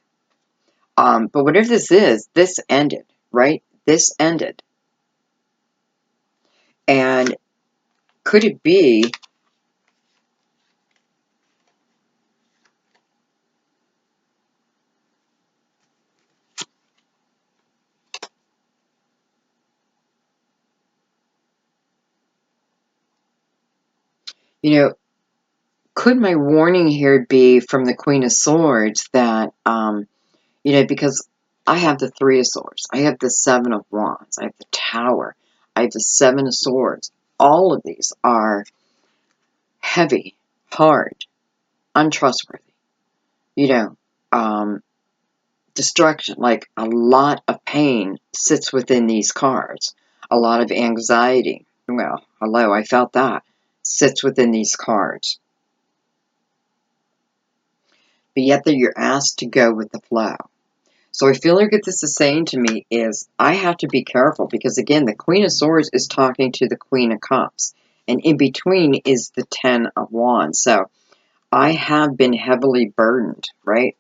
But whatever this is, this ended, right? This ended. And could it be You know, could my warning here be from the Queen of Swords that, because I have the Three of Swords, I have the Seven of Wands, I have the Tower, I have the Seven of Swords. All of these are heavy, hard, untrustworthy, you know, destruction, like a lot of pain sits within these cards. A lot of anxiety. Well, hello, I felt that. Sits within these cards. But yet that you're asked to go with the flow. So I feel like what this is saying to me is I have to be careful because, again, the Queen of Swords is talking to the Queen of Cups. And in between is the Ten of Wands. So I have been heavily burdened, right?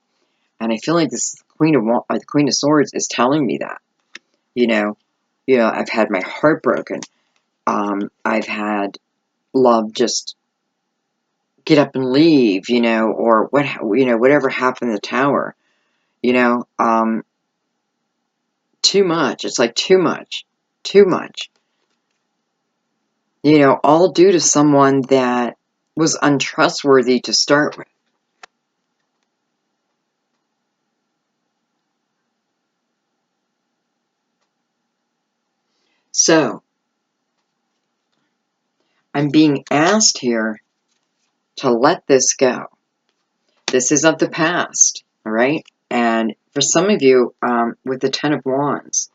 And I feel like this the Queen of Swords is telling me that. You know, I've had my heart broken. I've had love just get up and leave, or whatever happened in the tower, too much. It's like too much, too much, all due to someone that was untrustworthy to start with. So I'm being asked here to let this go. This is of the past, all right? And for some of you, with the Ten of Wands,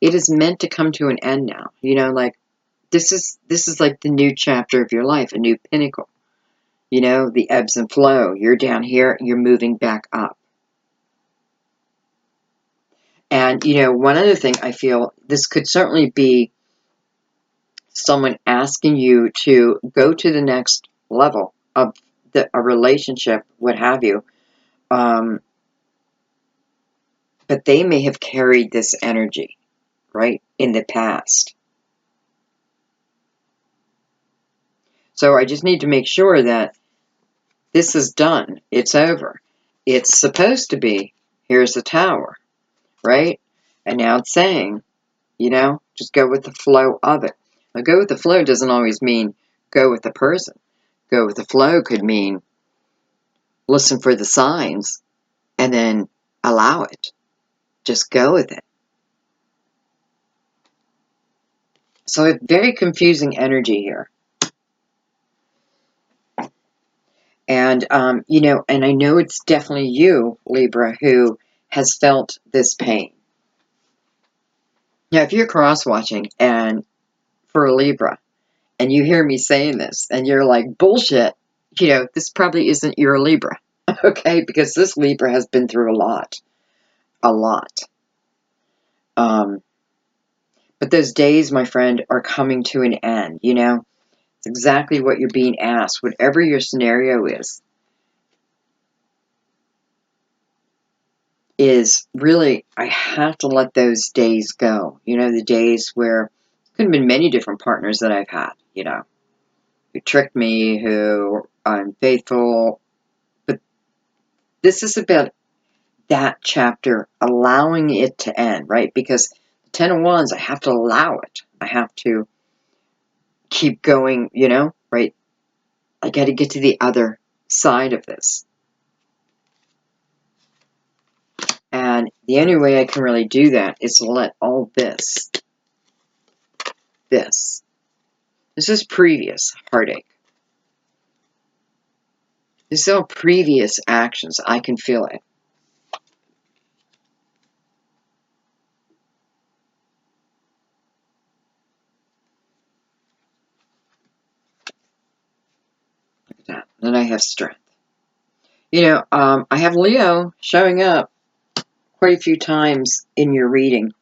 it is meant to come to an end now. Like this is like the new chapter of your life, a new pinnacle. The ebbs and flow. You're down here, you're moving back up. And one other thing I feel this could certainly be someone asking you to go to the next level of a relationship, what have you. But they may have carried this energy, right, in the past. So I just need to make sure that this is done. It's over. It's supposed to be, here's the tower, right? And now it's saying, just go with the flow of it. Now, go with the flow doesn't always mean go with the person. Go with the flow could mean listen for the signs and then allow it. Just go with it. So a very confusing energy here. And, and I know it's definitely you, Libra, who has felt this pain. Now, if you're cross-watching and for a Libra, and you hear me saying this, and you're like, bullshit, this probably isn't your Libra, okay? Because this Libra has been through a lot. A lot. But those days, my friend, are coming to an end, It's exactly what you're being asked, whatever your scenario is really, I have to let those days go. The days where could have been many different partners that I've had, who tricked me, who are unfaithful. But this is about that chapter, allowing it to end, right? Because the Ten of Wands, I have to allow it. I have to keep going, right? I got to get to the other side of this. And the only way I can really do that is to let all this is previous heartache. This is all previous actions. I can feel it. Look at that. Then I have strength. I have Leo showing up quite a few times in your reading.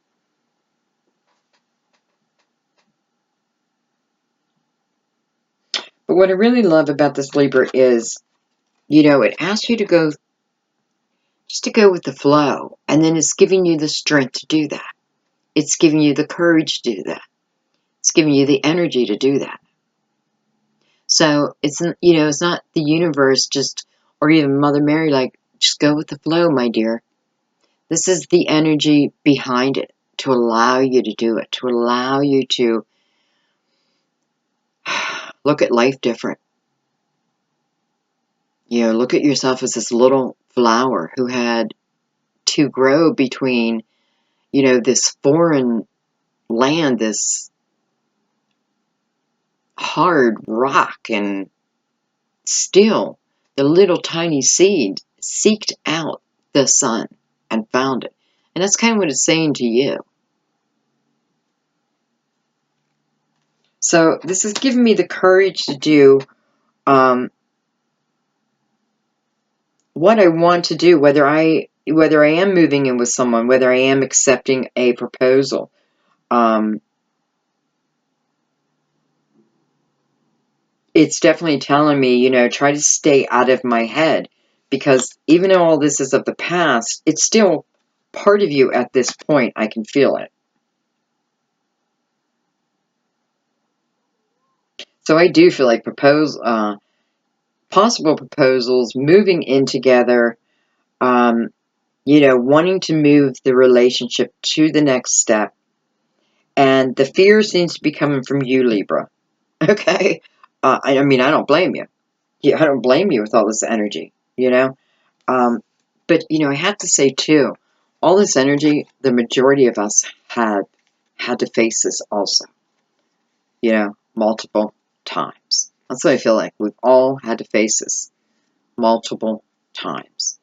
But what I really love about this Libra is, it asks you to go, just to go with the flow. And then it's giving you the strength to do that. It's giving you the courage to do that. It's giving you the energy to do that. So it's not the universe or even Mother Mary, like, just go with the flow, my dear. This is the energy behind it to allow you to do it, to allow you to look at life different, look at yourself as this little flower who had to grow between, this foreign land, this hard rock, and still the little tiny seed seeked out the sun and found it. And that's kind of what it's saying to you. So this has given me the courage to do what I want to do, whether I am moving in with someone, whether I am accepting a proposal. It's definitely telling me, try to stay out of my head, because even though all this is of the past, it's still part of you at this point. I can feel it. So I do feel like possible proposals, moving in together, wanting to move the relationship to the next step. And the fear seems to be coming from you, Libra. Okay? I mean, I don't blame you. Yeah, I don't blame you with all this energy, But, I have to say, too, all this energy, the majority of us had to face this also, multiple times. That's what I feel like. We've all had to face this multiple times.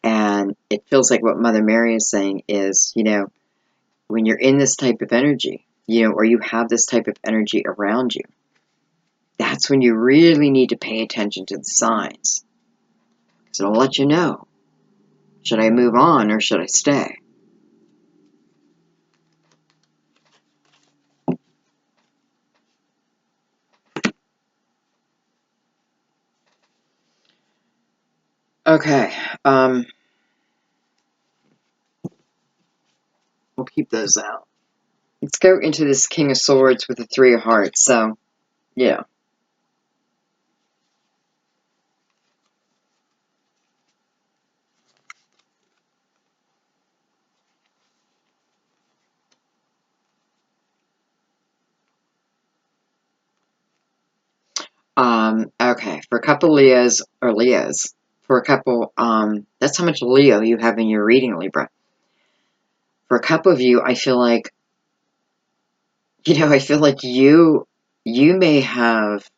And it feels like what Mother Mary is saying is, when you're in this type of energy, or you have this type of energy around you, that's when you really need to pay attention to the signs. Because it'll let you know, should I move on or should I stay? Okay, we'll keep those out. Let's go into this King of Swords with the Three of Hearts. So, yeah. Okay, for a couple Leos, for a couple, that's how much Leo you have in your reading, Libra. For a couple of you, I feel like, you may have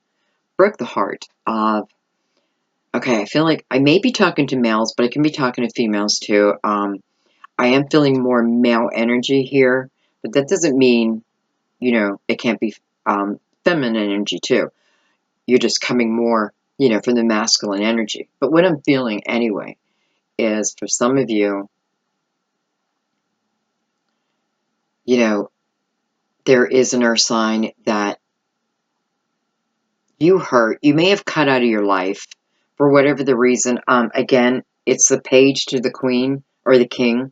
broke the heart of, okay, I feel like I may be talking to males, but I can be talking to females too. I am feeling more male energy here, but that doesn't mean, it can't be feminine energy too. You're just coming more, from the masculine energy. But what I'm feeling anyway is, for some of you, there is an earth sign that you may have cut out of your life for whatever the reason. Again, it's the page to the queen or the king.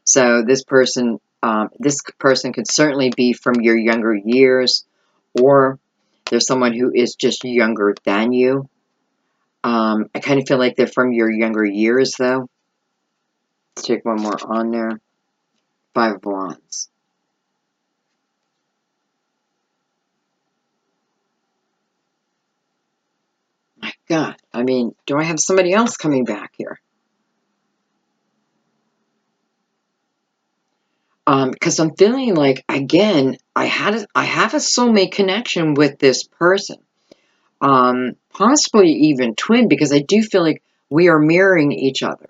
So this person could certainly be from your younger years, or there's someone who is just younger than you. I kind of feel like they're from your younger years, though. Let's take one more on there. Five of Wands. My God. I mean, do I have somebody else coming back here? Because I'm feeling like, again, I have a soulmate connection with this person. Possibly even twin, because I do feel like we are mirroring each other.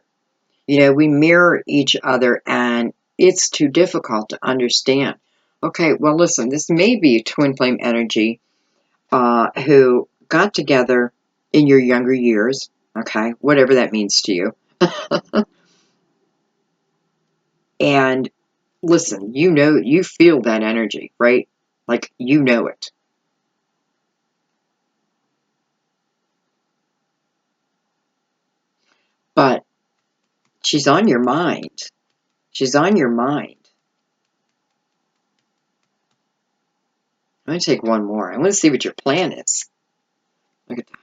We mirror each other, and it's too difficult to understand. Okay, well, listen, this may be a twin flame energy who got together in your younger years, okay, whatever that means to you. And listen, you feel that energy, right? Like, you know it. But she's on your mind. She's on your mind. I'm going to take one more. I want to see what your plan is. Look at that.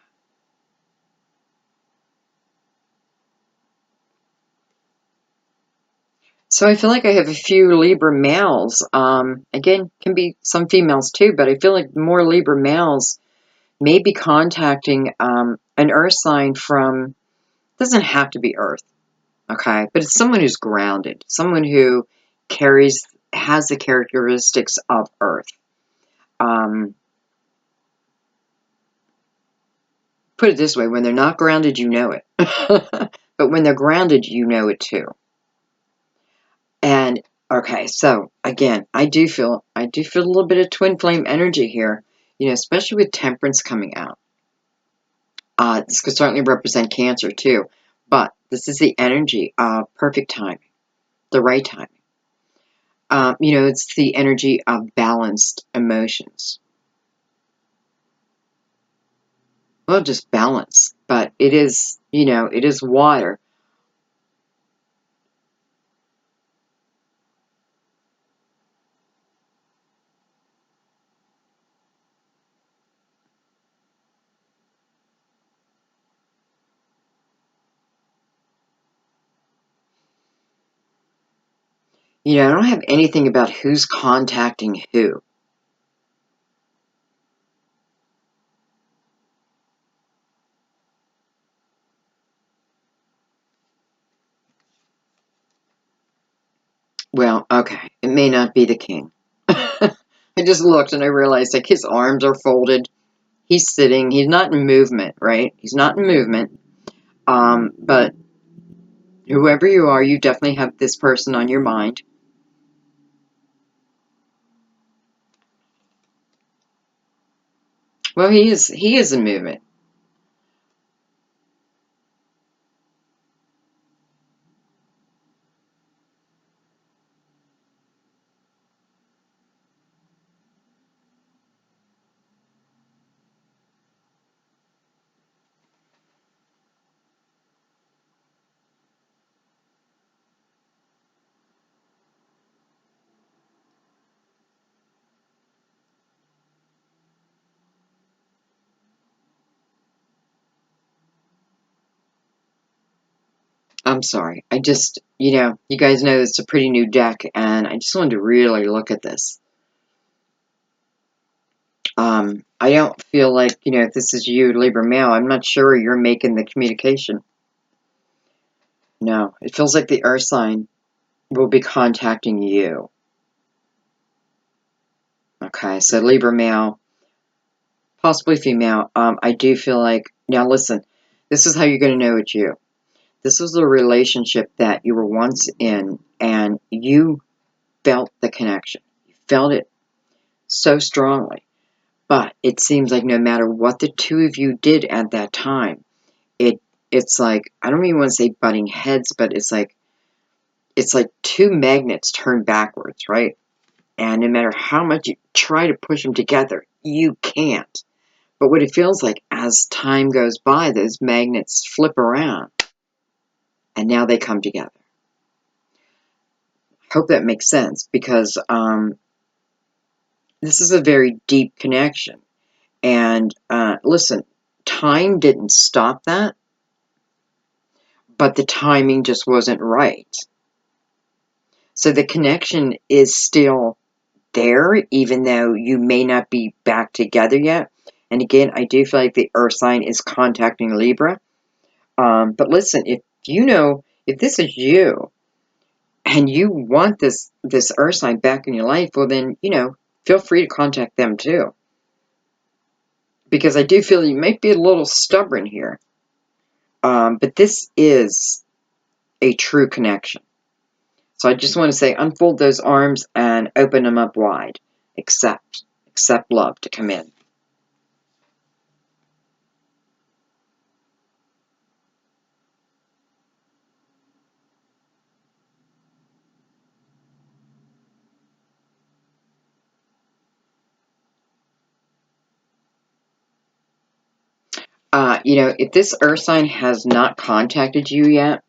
So I feel like I have a few Libra males. Again, can be some females too, but I feel like more Libra males, may be contacting an earth sign from, doesn't have to be earth, okay? But it's someone who's grounded, someone who has the characteristics of earth. Put it this way, when they're not grounded, you know it. But when they're grounded, you know it too. And okay, so again, I do feel a little bit of twin flame energy here, especially with Temperance coming out. This could certainly represent Cancer too, but this is the energy of perfect timing, the right timing. It's the energy of balanced emotions. Well, just balance, but it is, it is water. I don't have anything about who's contacting who. Well, okay, it may not be the king. I just looked and I realized, like, his arms are folded. He's sitting. He's not in movement, right? He's not in movement. But whoever you are, you definitely have this person on your mind. Well, he is in movement. I'm sorry. I just, you guys know it's a pretty new deck, and I just wanted to really look at this. I don't feel like, if this is you, Libra male, I'm not sure you're making the communication. No, it feels like the earth sign will be contacting you. Okay, so Libra male, possibly female. I do feel like, now listen, this is how you're going to know it's you. This was a relationship that you were once in, and you felt the connection. You felt it so strongly. But it seems like no matter what the two of you did at that time, it's like, I don't even want to say butting heads, but it's like two magnets turned backwards, right? And no matter how much you try to push them together, you can't. But what it feels like, as time goes by, those magnets flip around, and now they come together. Hope that makes sense, because this is a very deep connection. And listen, time didn't stop that, but the timing just wasn't right. So the connection is still there, even though you may not be back together yet. And again, I do feel like the earth sign is contacting Libra. But listen, if this is you and you want this earth sign back in your life, well then, feel free to contact them too. Because I do feel you might be a little stubborn here. But this is a true connection. So I just want to say, unfold those arms and open them up wide. Accept love to come in. If this earth sign has not contacted you yet,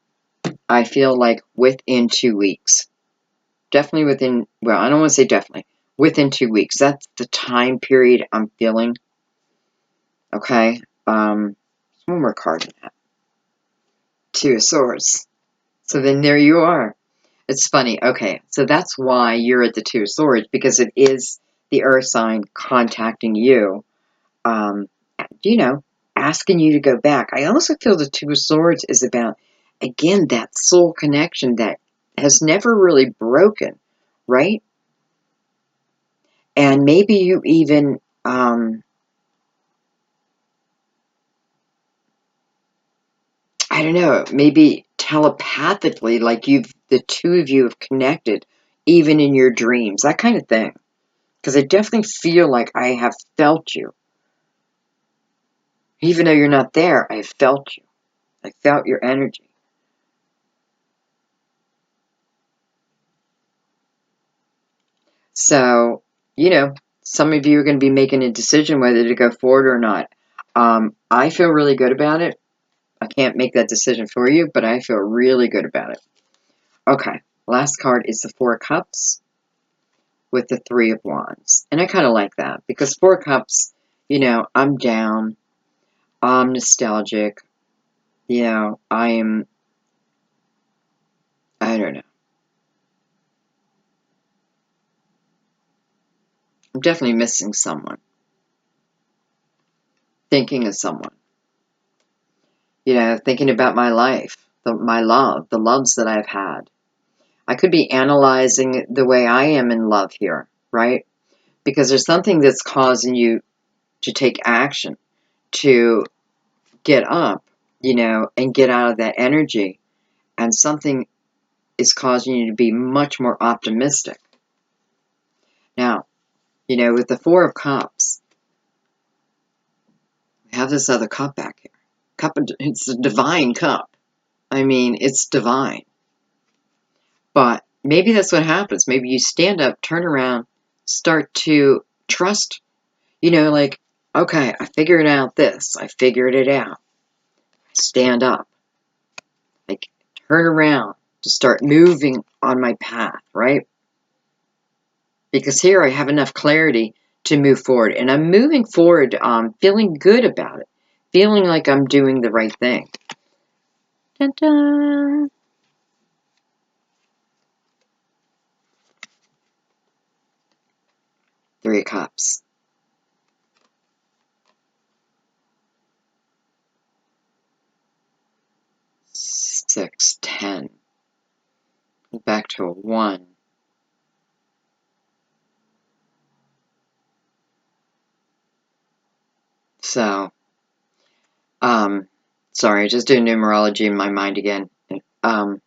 I feel like within 2 weeks. Definitely within, well, I don't want to say definitely. Within 2 weeks. That's the time period I'm feeling. Okay? One more card in that. Two of Swords. So then there you are. It's funny. Okay, so that's why you're at the Two of Swords, because it is the earth sign contacting you. you know, asking you to go back. I also feel the Two of Swords is about, again, that soul connection that has never really broken, right? And maybe you even, I don't know, maybe telepathically, like the two of you have connected, even in your dreams, that kind of thing. Because I definitely feel like I have felt you. Even though you're not there, I have felt you. I felt your energy. So, some of you are going to be making a decision whether to go forward or not. I feel really good about it. I can't make that decision for you, but I feel really good about it. Okay, last card is the Four of Cups with the Three of Wands. And I kind of like that because Four of Cups, I'm down. I'm nostalgic. I don't know. I'm definitely missing someone, thinking of someone, thinking about my life, my love, the loves that I've had. I could be analyzing the way I am in love here, right? Because there's something that's causing you to take action, to get up, and get out of that energy. And something is causing you to be much more optimistic. Now, with the Four of Cups, we have this other cup back here. It's a divine cup. I mean, it's divine. But maybe that's what happens. Maybe you stand up, turn around, start to trust, like, okay, I figured out this. I figured it out. Stand up. Like, turn around to start moving on my path, right? Because here I have enough clarity to move forward. And I'm moving forward, feeling good about it. Feeling like I'm doing the right thing. Dun-dun. Three of Cups. Six, 10. Back to a 1. So, sorry, just doing numerology in my mind again. I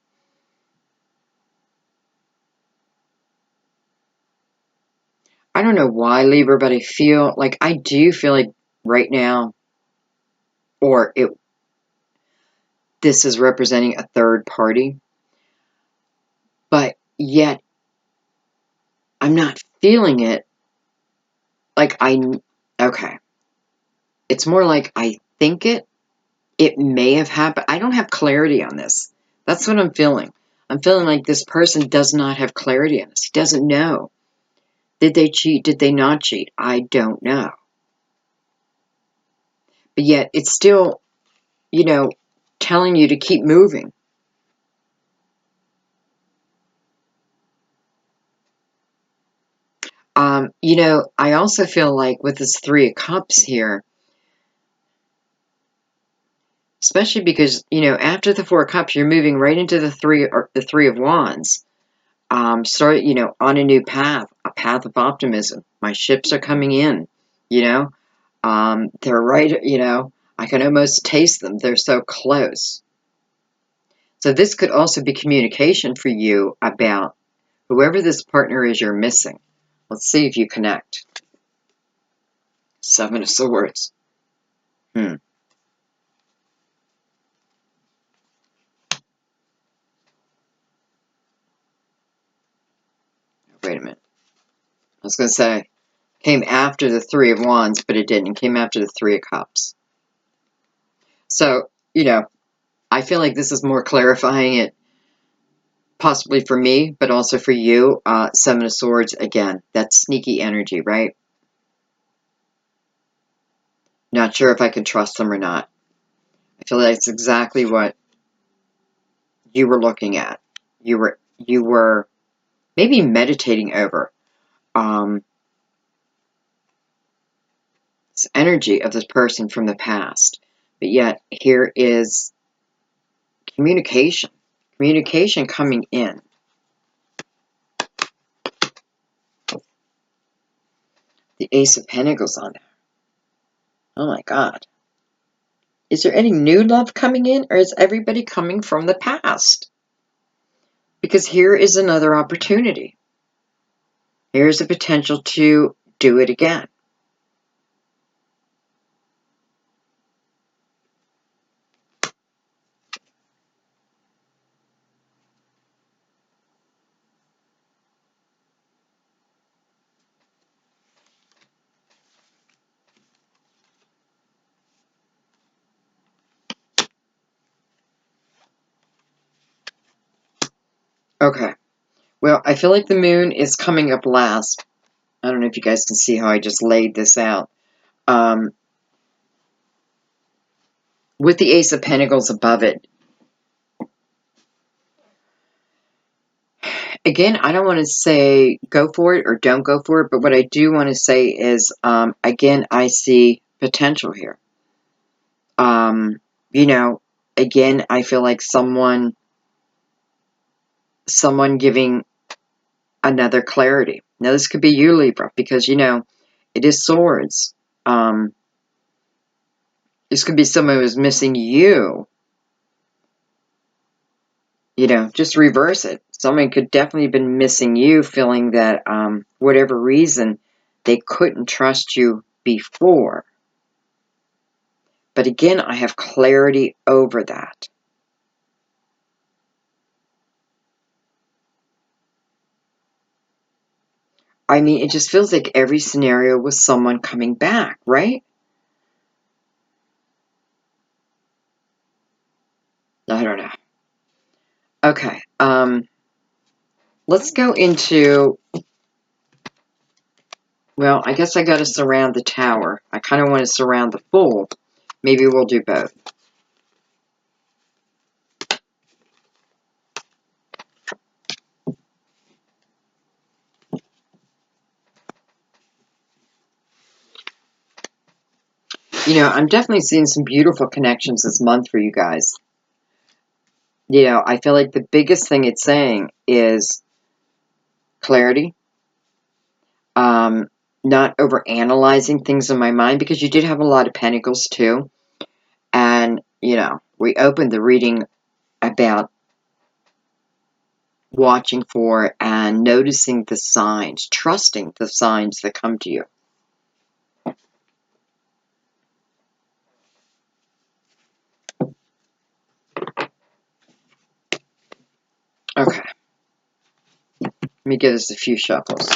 don't know why, Libra, but I do feel like right now, or this is representing a third party, but yet I'm not feeling it like okay. It's more like I think it may have happened. I don't have clarity on this. That's what I'm feeling. I'm feeling like this person does not have clarity on this. He doesn't know. Did they cheat? Did they not cheat? I don't know. But yet it's still, telling you to keep moving. I also feel like with this Three of Cups here, especially because, after the Four of Cups, you're moving right into the Three of Wands. Start, on a new path, a path of optimism. My ships are coming in, they're right, I can almost taste them. They're so close. So this could also be communication for you about whoever this partner is you're missing. Let's see if you connect. Seven of Swords. Wait a minute. I was going to say, came after the Three of Wands, but it didn't. It came after the Three of Cups. So, I feel like this is more clarifying it, possibly for me, but also for you. Seven of Swords, again, that's sneaky energy, right? Not sure if I can trust them or not. I feel like it's exactly what you were looking at. You were maybe meditating over. this energy of this person from the past. But yet, here is communication. Communication coming in. The Ace of Pentacles on there. Oh my God. Is there any new love coming in, or is everybody coming from the past? Because here is another opportunity. Here's a potential to do it again. Okay. Well, I feel like the moon is coming up last. I don't know if you guys can see how I just laid this out. With the Ace of Pentacles above it. Again, I don't want to say go for it or don't go for it, but what I do want to say is, again, I see potential here. You know, again, I feel like someone giving another clarity. Now, this could be you, Libra, because, you know, it is swords. This could be someone who's missing you. You know, just reverse it. Someone could definitely have been missing you, feeling that whatever reason, they couldn't trust you before. But again, I have clarity over that. I mean, it just feels like every scenario was someone coming back, right? I don't know. Okay, let's go into, well, I guess I got to surround the tower. I kind of want to surround the Fool. Maybe we'll do both. You know, I'm definitely seeing some beautiful connections this month for you guys. You know, I feel like the biggest thing it's saying is clarity. Not over analyzing things in my mind, because you did have a lot of pentacles too. And, you know, we opened the reading about watching for and noticing the signs, trusting the signs that come to you. Okay. Let me give this a few shuffles.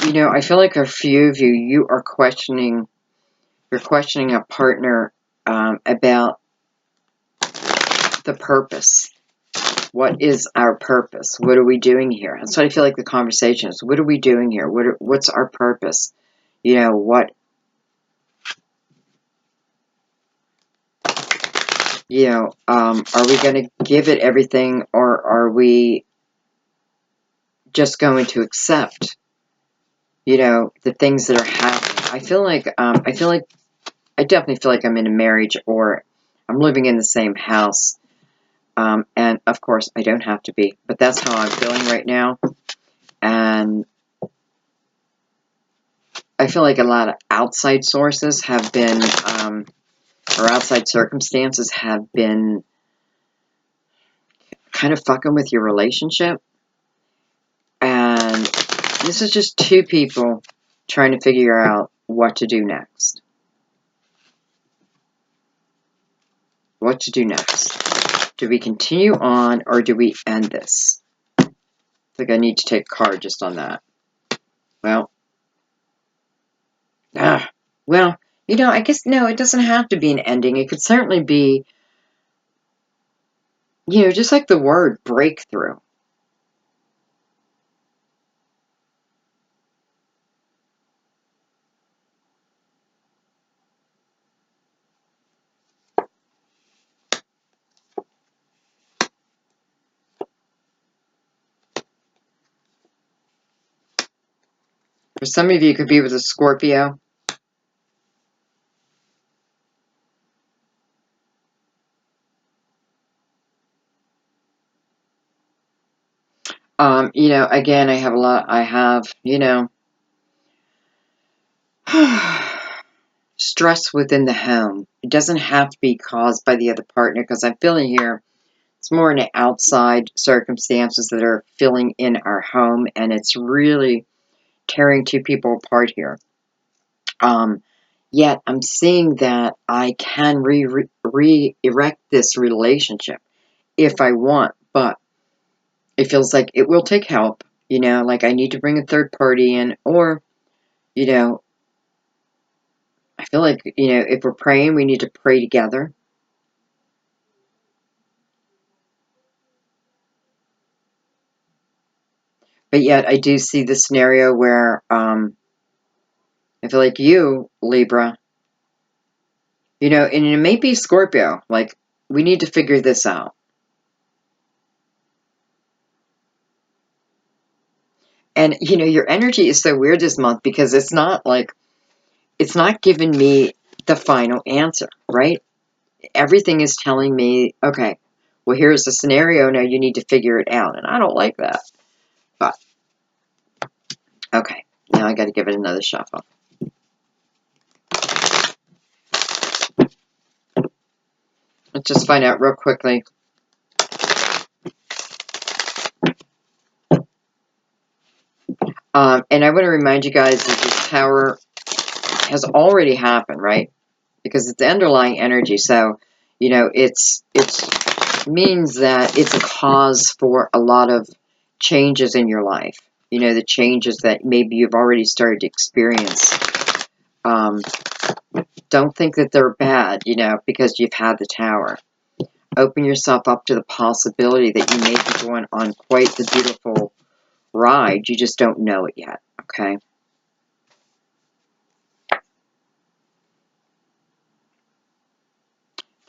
You know, I feel like a few of you, you're questioning a partner about the purpose. What is our purpose? What are we doing here? That's what I feel like the conversation is. What are we doing here? What's our purpose? You know, what, you know, are we going to give it everything, or are we just going to accept, you know, the things that are happening? I feel like, I definitely feel like I'm in a marriage, or I'm living in the same house. And of course, I don't have to be, but that's how I'm feeling right now. And I feel like a lot of outside sources have been, or outside circumstances have been kind of fucking with your relationship. And this is just two people trying to figure out what to do next. What to do next. Do we continue on, or do we end this? I think I need to take a card just on that. Well, You know, I guess, no, it doesn't have to be an ending. It could certainly be, you know, just like the word breakthrough. For some of you, it could be with a Scorpio. You know, again, I have, you know, stress within the home. It doesn't have to be caused by the other partner, because I'm feeling here it's more in the outside circumstances that are filling in our home, and it's really tearing two people apart here. Um, Yet I'm seeing that I can re-erect this relationship if I want, but it feels like it will take help, you know, like I need to bring a third party in, or, you know, I feel like, you know, if we're praying, we need to pray together. But yet I do see the scenario where I feel like you, Libra, you know, and it may be Scorpio, like, we need to figure this out. And, you know, your energy is so weird this month because it's not like, it's not giving me the final answer, right? Everything is telling me, okay, well, here's the scenario. Now you need to figure it out. And I don't like that. But, okay, now I got to give it another shuffle. Let's just find out real quickly. And I want to remind you guys that this tower has already happened, right? Because it's the underlying energy. So, you know, it's means that it's a cause for a lot of changes in your life. You know, the changes that maybe you've already started to experience. Don't think that they're bad, you know, because you've had the tower. Open yourself up to the possibility that you may be going on quite the beautiful ride. You just don't know it yet, okay?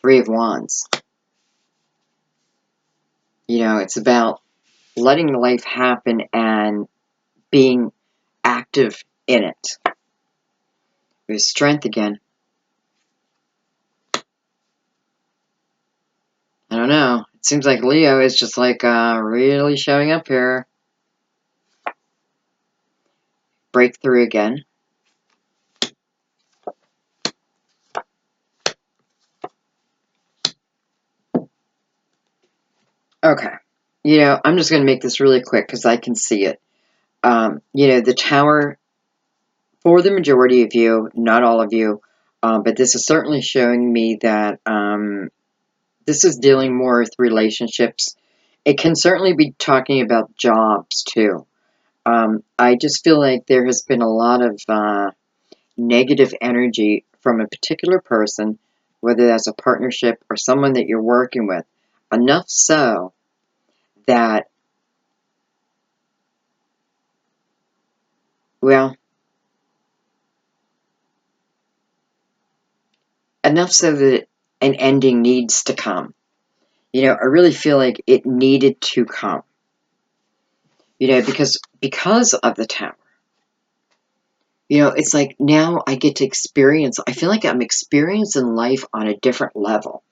Three of Wands. You know, it's about letting life happen and being active in it. There's strength again. I don't know. It seems like Leo is just like really showing up here. Breakthrough again. Okay. You know, I'm just going to make this really quick because I can see it. You know, the tower, for the majority of you, not all of you, but this is certainly showing me that this is dealing more with relationships. It can certainly be talking about jobs too. I just feel like there has been a lot of negative energy from a particular person, whether that's a partnership or someone that you're working with. Enough so that, well, enough so that an ending needs to come. You know, I really feel like it needed to come. You know, because of the tower. You know, it's like now I get to experience, I feel like I'm experiencing life on a different level.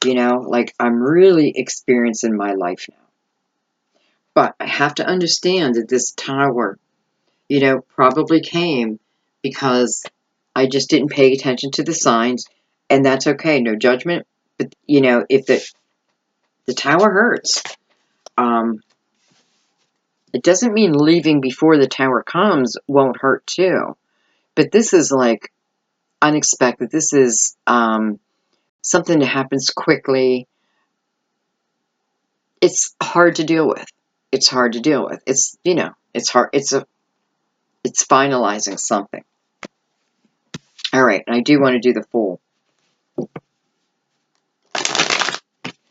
You know, like I'm really experiencing my life now. But I have to understand that this tower, you know, probably came because I just didn't pay attention to the signs, and that's okay, no judgment. But, you know, if the tower hurts, um, it doesn't mean leaving before the tower comes won't hurt too. But this is like unexpected. This is something that happens quickly. It's hard to deal with. It's hard to deal with. It's, you know, it's hard. It's finalizing something. All right, and I do want to do the Fool.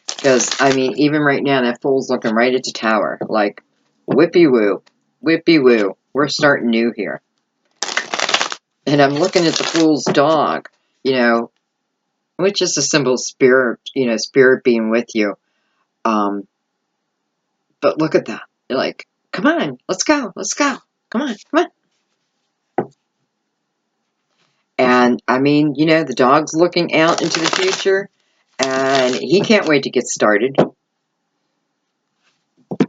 Because, I mean, even right now, that Fool's looking right at the Tower. Like, whippy-woo. Whippy-woo. We're starting new here. And I'm looking at the Fool's dog, you know, which is a symbol of spirit, you know, spirit being with you. But look at that. You're like, come on, let's go, let's go. Come on, come on. And, I mean, you know, the dog's looking out into the future, and he can't wait to get started.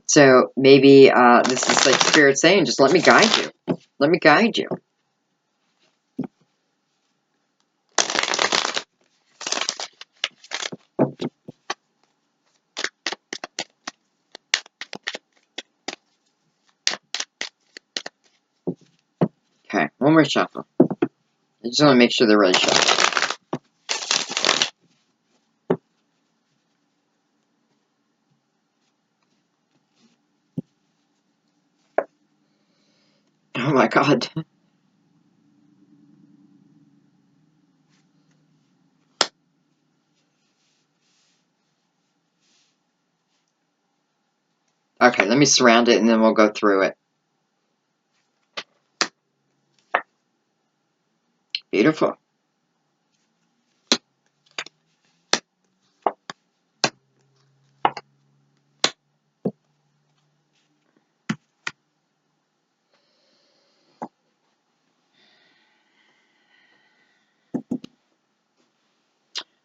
So maybe this is like Spirit saying, just let me guide you. Let me guide you. Okay, one more shuffle. I just want to make sure they're really shuffled. Oh my God. Okay, let me surround it and then we'll go through it. Beautiful.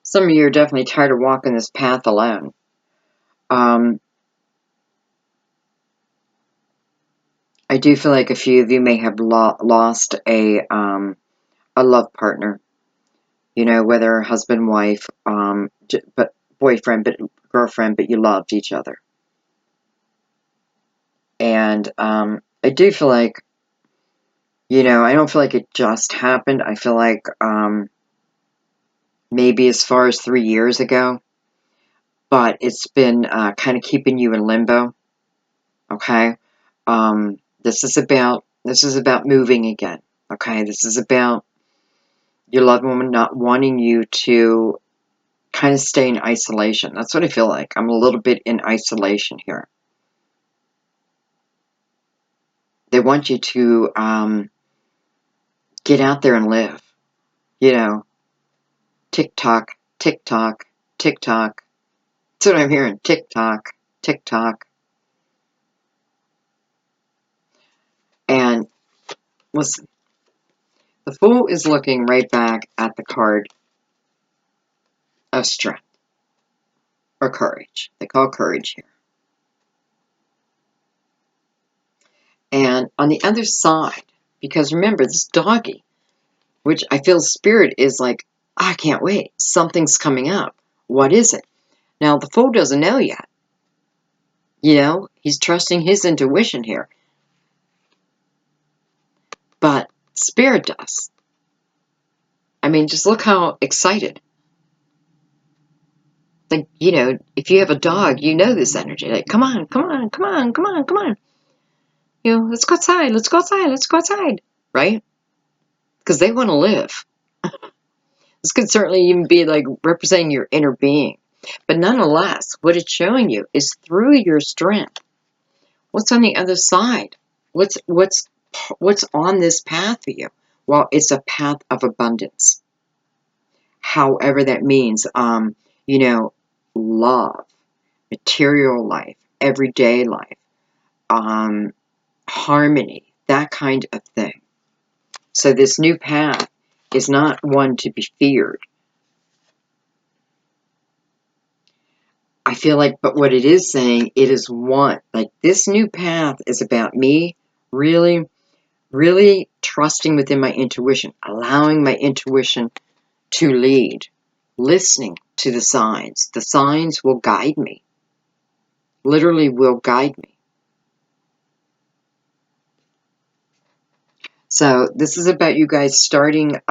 Some of you are definitely tired of walking this path alone. I do feel like a few of you may have lost a love partner. You know, whether husband, wife, but boyfriend, but girlfriend, but you loved each other. And I do feel like, you know, I don't feel like it just happened. I feel like maybe as far as 3 years ago, but it's been kind of keeping you in limbo. Okay, this is about moving again. Okay, this is about your loved one not wanting you to kind of stay in isolation. That's what I feel like. I'm a little bit in isolation here. They want you to get out there and live. You know, tick tock, tick tock, tick tock. That's what I'm hearing. Tick tock, tick tock. And listen, the Fool is looking right back at the card of strength or courage. They call courage here. And on the other side, because remember, this doggy, which I feel spirit is like, I can't wait. Something's coming up. What is it? Now, the Fool doesn't know yet. You know, he's trusting his intuition here. But spirit does. I mean, just look how excited. Like, you know, if you have a dog, you know this energy. Like, come on, come on, come on, come on, come on. You know, let's go outside, let's go outside, let's go outside. Right? Because they want to live. This could certainly even be like representing your inner being. But nonetheless, what it's showing you is through your strength. What's on the other side? What's on this path for you? Well, it's a path of abundance. However that means, you know, love, material life, everyday life, harmony, that kind of thing. So this new path is not one to be feared. I feel like, but what it is saying, it is one. Like this new path is about me really, really trusting within my intuition, allowing my intuition to lead, listening to the signs. The signs will guide me, literally will guide me. So this is about you guys starting,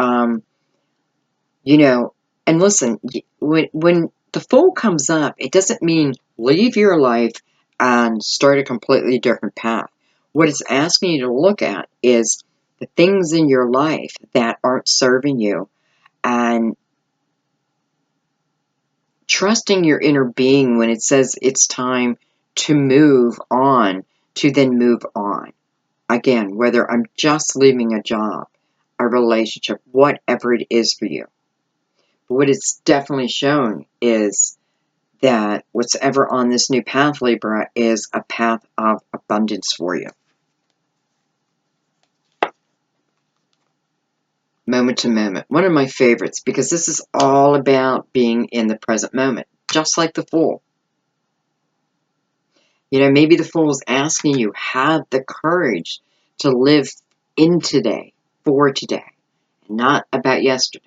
you know, and listen, when the Fool comes up, it doesn't mean leave your life and start a completely different path. What it's asking you to look at is the things in your life that aren't serving you, and trusting your inner being when it says it's time to move on, to then move on. Again, whether I'm just leaving a job, a relationship, whatever it is for you. But what it's definitely shown is that what's ever on this new path, Libra, is a path of abundance for you. Moment to moment. One of my favorites, because this is all about being in the present moment, just like the Fool. You know, maybe the Fool is asking you, have the courage to live in today, for today, and not about yesterday.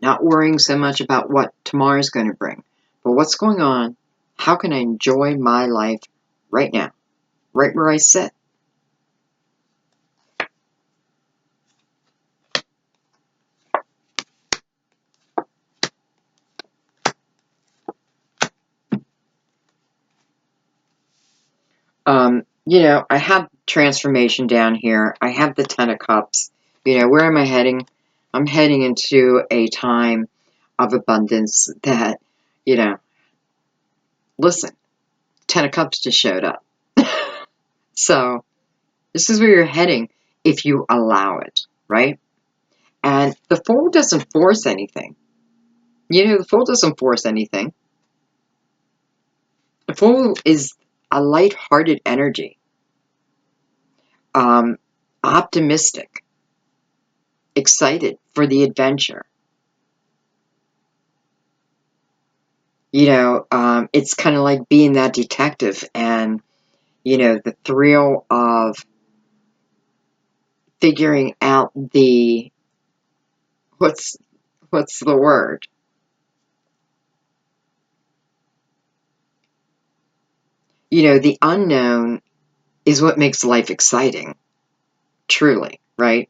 Not worrying so much about what tomorrow's going to bring, but what's going on. How can I enjoy my life right now, right where I sit? You know, I have transformation down here. I have the Ten of Cups. You know, where am I heading? I'm heading into a time of abundance that, you know, listen, Ten of Cups just showed up. So, this is where you're heading if you allow it, right? And the Fool doesn't force anything. You know, the Fool doesn't force anything. The Fool is a light-hearted energy, optimistic, excited for the adventure. You know, it's kind of like being that detective and, you know, the thrill of figuring out the, what's the word? You know, the unknown is what makes life exciting, truly, right?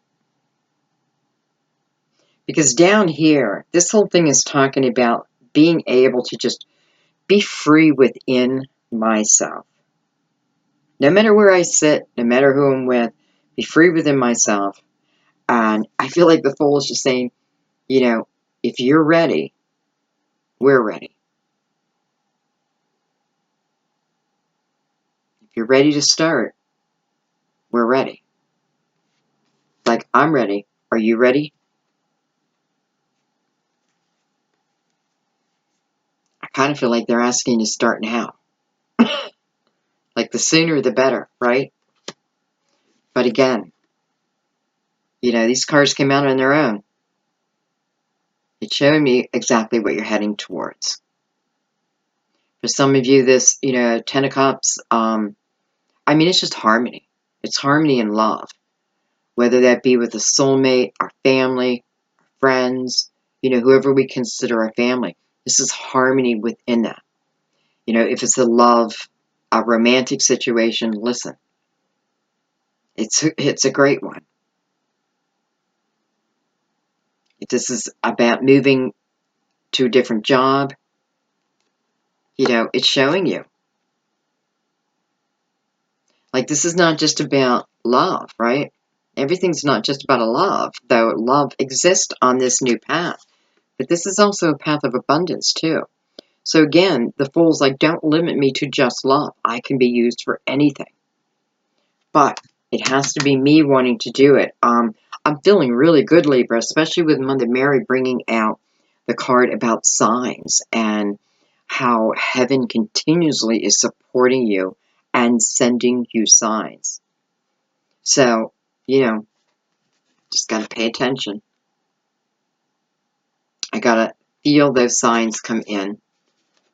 Because down here, this whole thing is talking about being able to just be free within myself. No matter where I sit, no matter who I'm with, be free within myself. And I feel like the Fool is just saying, you know, if you're ready, we're ready. If you're ready to start, we're ready. Like, I'm ready. Are you ready? I kind of feel like they're asking you to start now. Like, the sooner the better, right? But again, you know, these cards came out on their own. It's showing me exactly what you're heading towards. For some of you, this, you know, Ten of Cups, I mean, it's just harmony. It's harmony and love. Whether that be with a soulmate, our family, our friends, you know, whoever we consider our family. This is harmony within that. You know, if it's a love, a romantic situation, listen, it's a great one. If this is about moving to a different job, you know, it's showing you. Like, this is not just about love, right? Everything's not just about a love, though love exists on this new path. But this is also a path of abundance, too. So again, the Fool's like, don't limit me to just love. I can be used for anything. But it has to be me wanting to do it. I'm feeling really good, Libra, especially with Mother Mary bringing out the card about signs and how heaven continuously is supporting you and sending you signs. So, you know, just got to pay attention. I got to feel those signs come in.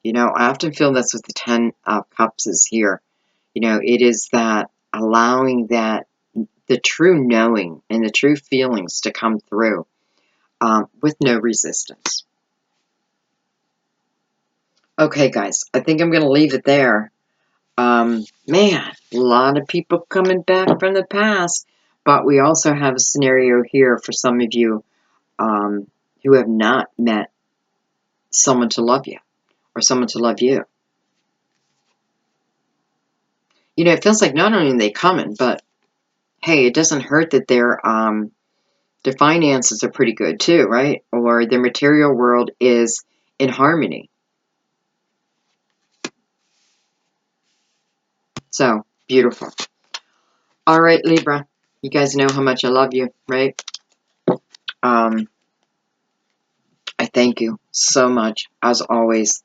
You know, I often feel that's what the Ten of Cups is here. You know, it is that allowing that the true knowing and the true feelings to come through with no resistance. Okay, guys, I think I'm going to leave it there. Man, a lot of people coming back from the past, but we also have a scenario here for some of you who have not met someone to love you or someone to love you. You know, it feels like not only are they coming, but hey, it doesn't hurt that their finances are pretty good too, right? Or their material world is in harmony. So, beautiful. All right, Libra. You guys know how much I love you, right? Um, I thank you so much, as always,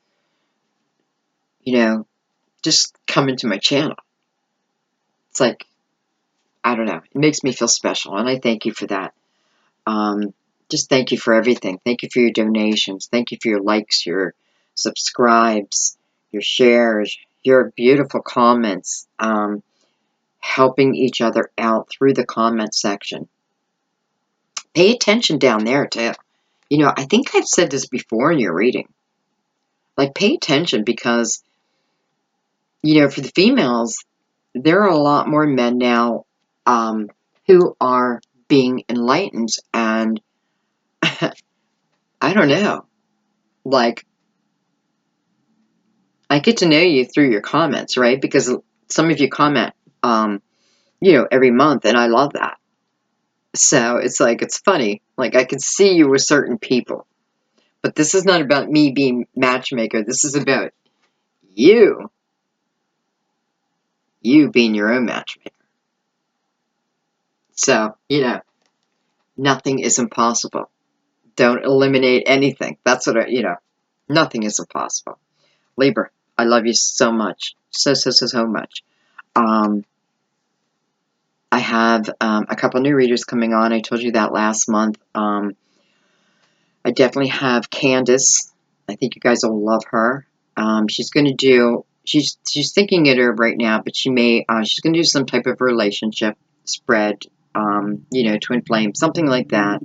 just coming to my channel. It's like, I don't know, it makes me feel special, and I thank you for that. Um, just thank you for everything. Thank you for your donations. Thank you for your likes, your subscribes, your shares, your beautiful comments, helping each other out through the comment section. Pay attention down there, too. I think I've said this before in your reading. Like, pay attention because, for the females, there are a lot more men now who are being enlightened, and I don't know. Like, I get to know you through your comments, right? Because some of you comment, every month, and I love that. So it's like, it's funny. Like, I can see you with certain people. But this is not about me being matchmaker. This is about you. You being your own matchmaker. So, nothing is impossible. Don't eliminate anything. That's what nothing is impossible. Libra, I love you so much. So, so, so, so much. I have a couple new readers coming on. I told you that last month. I definitely have Candace. I think you guys will love her. She's going to do. She's thinking it over right now, but she's going to do some type of relationship spread. Twin flame, something like that,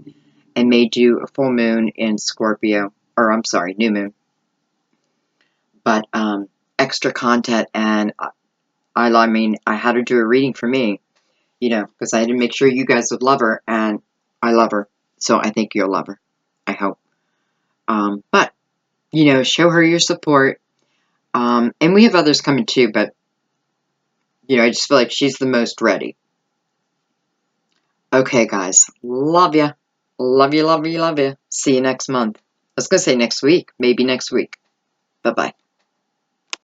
and may do a full moon in Scorpio, or I'm sorry, new moon. But extra content, and I had her do a reading for me. Because I had to make sure you guys would love her, and I love her. So I think you'll love her. I hope. But, show her your support. And we have others coming too, but, I just feel like she's the most ready. Okay, guys. Love ya. Love you, love you, love you. See you next month. I was going to say next week. Maybe next week. Bye-bye.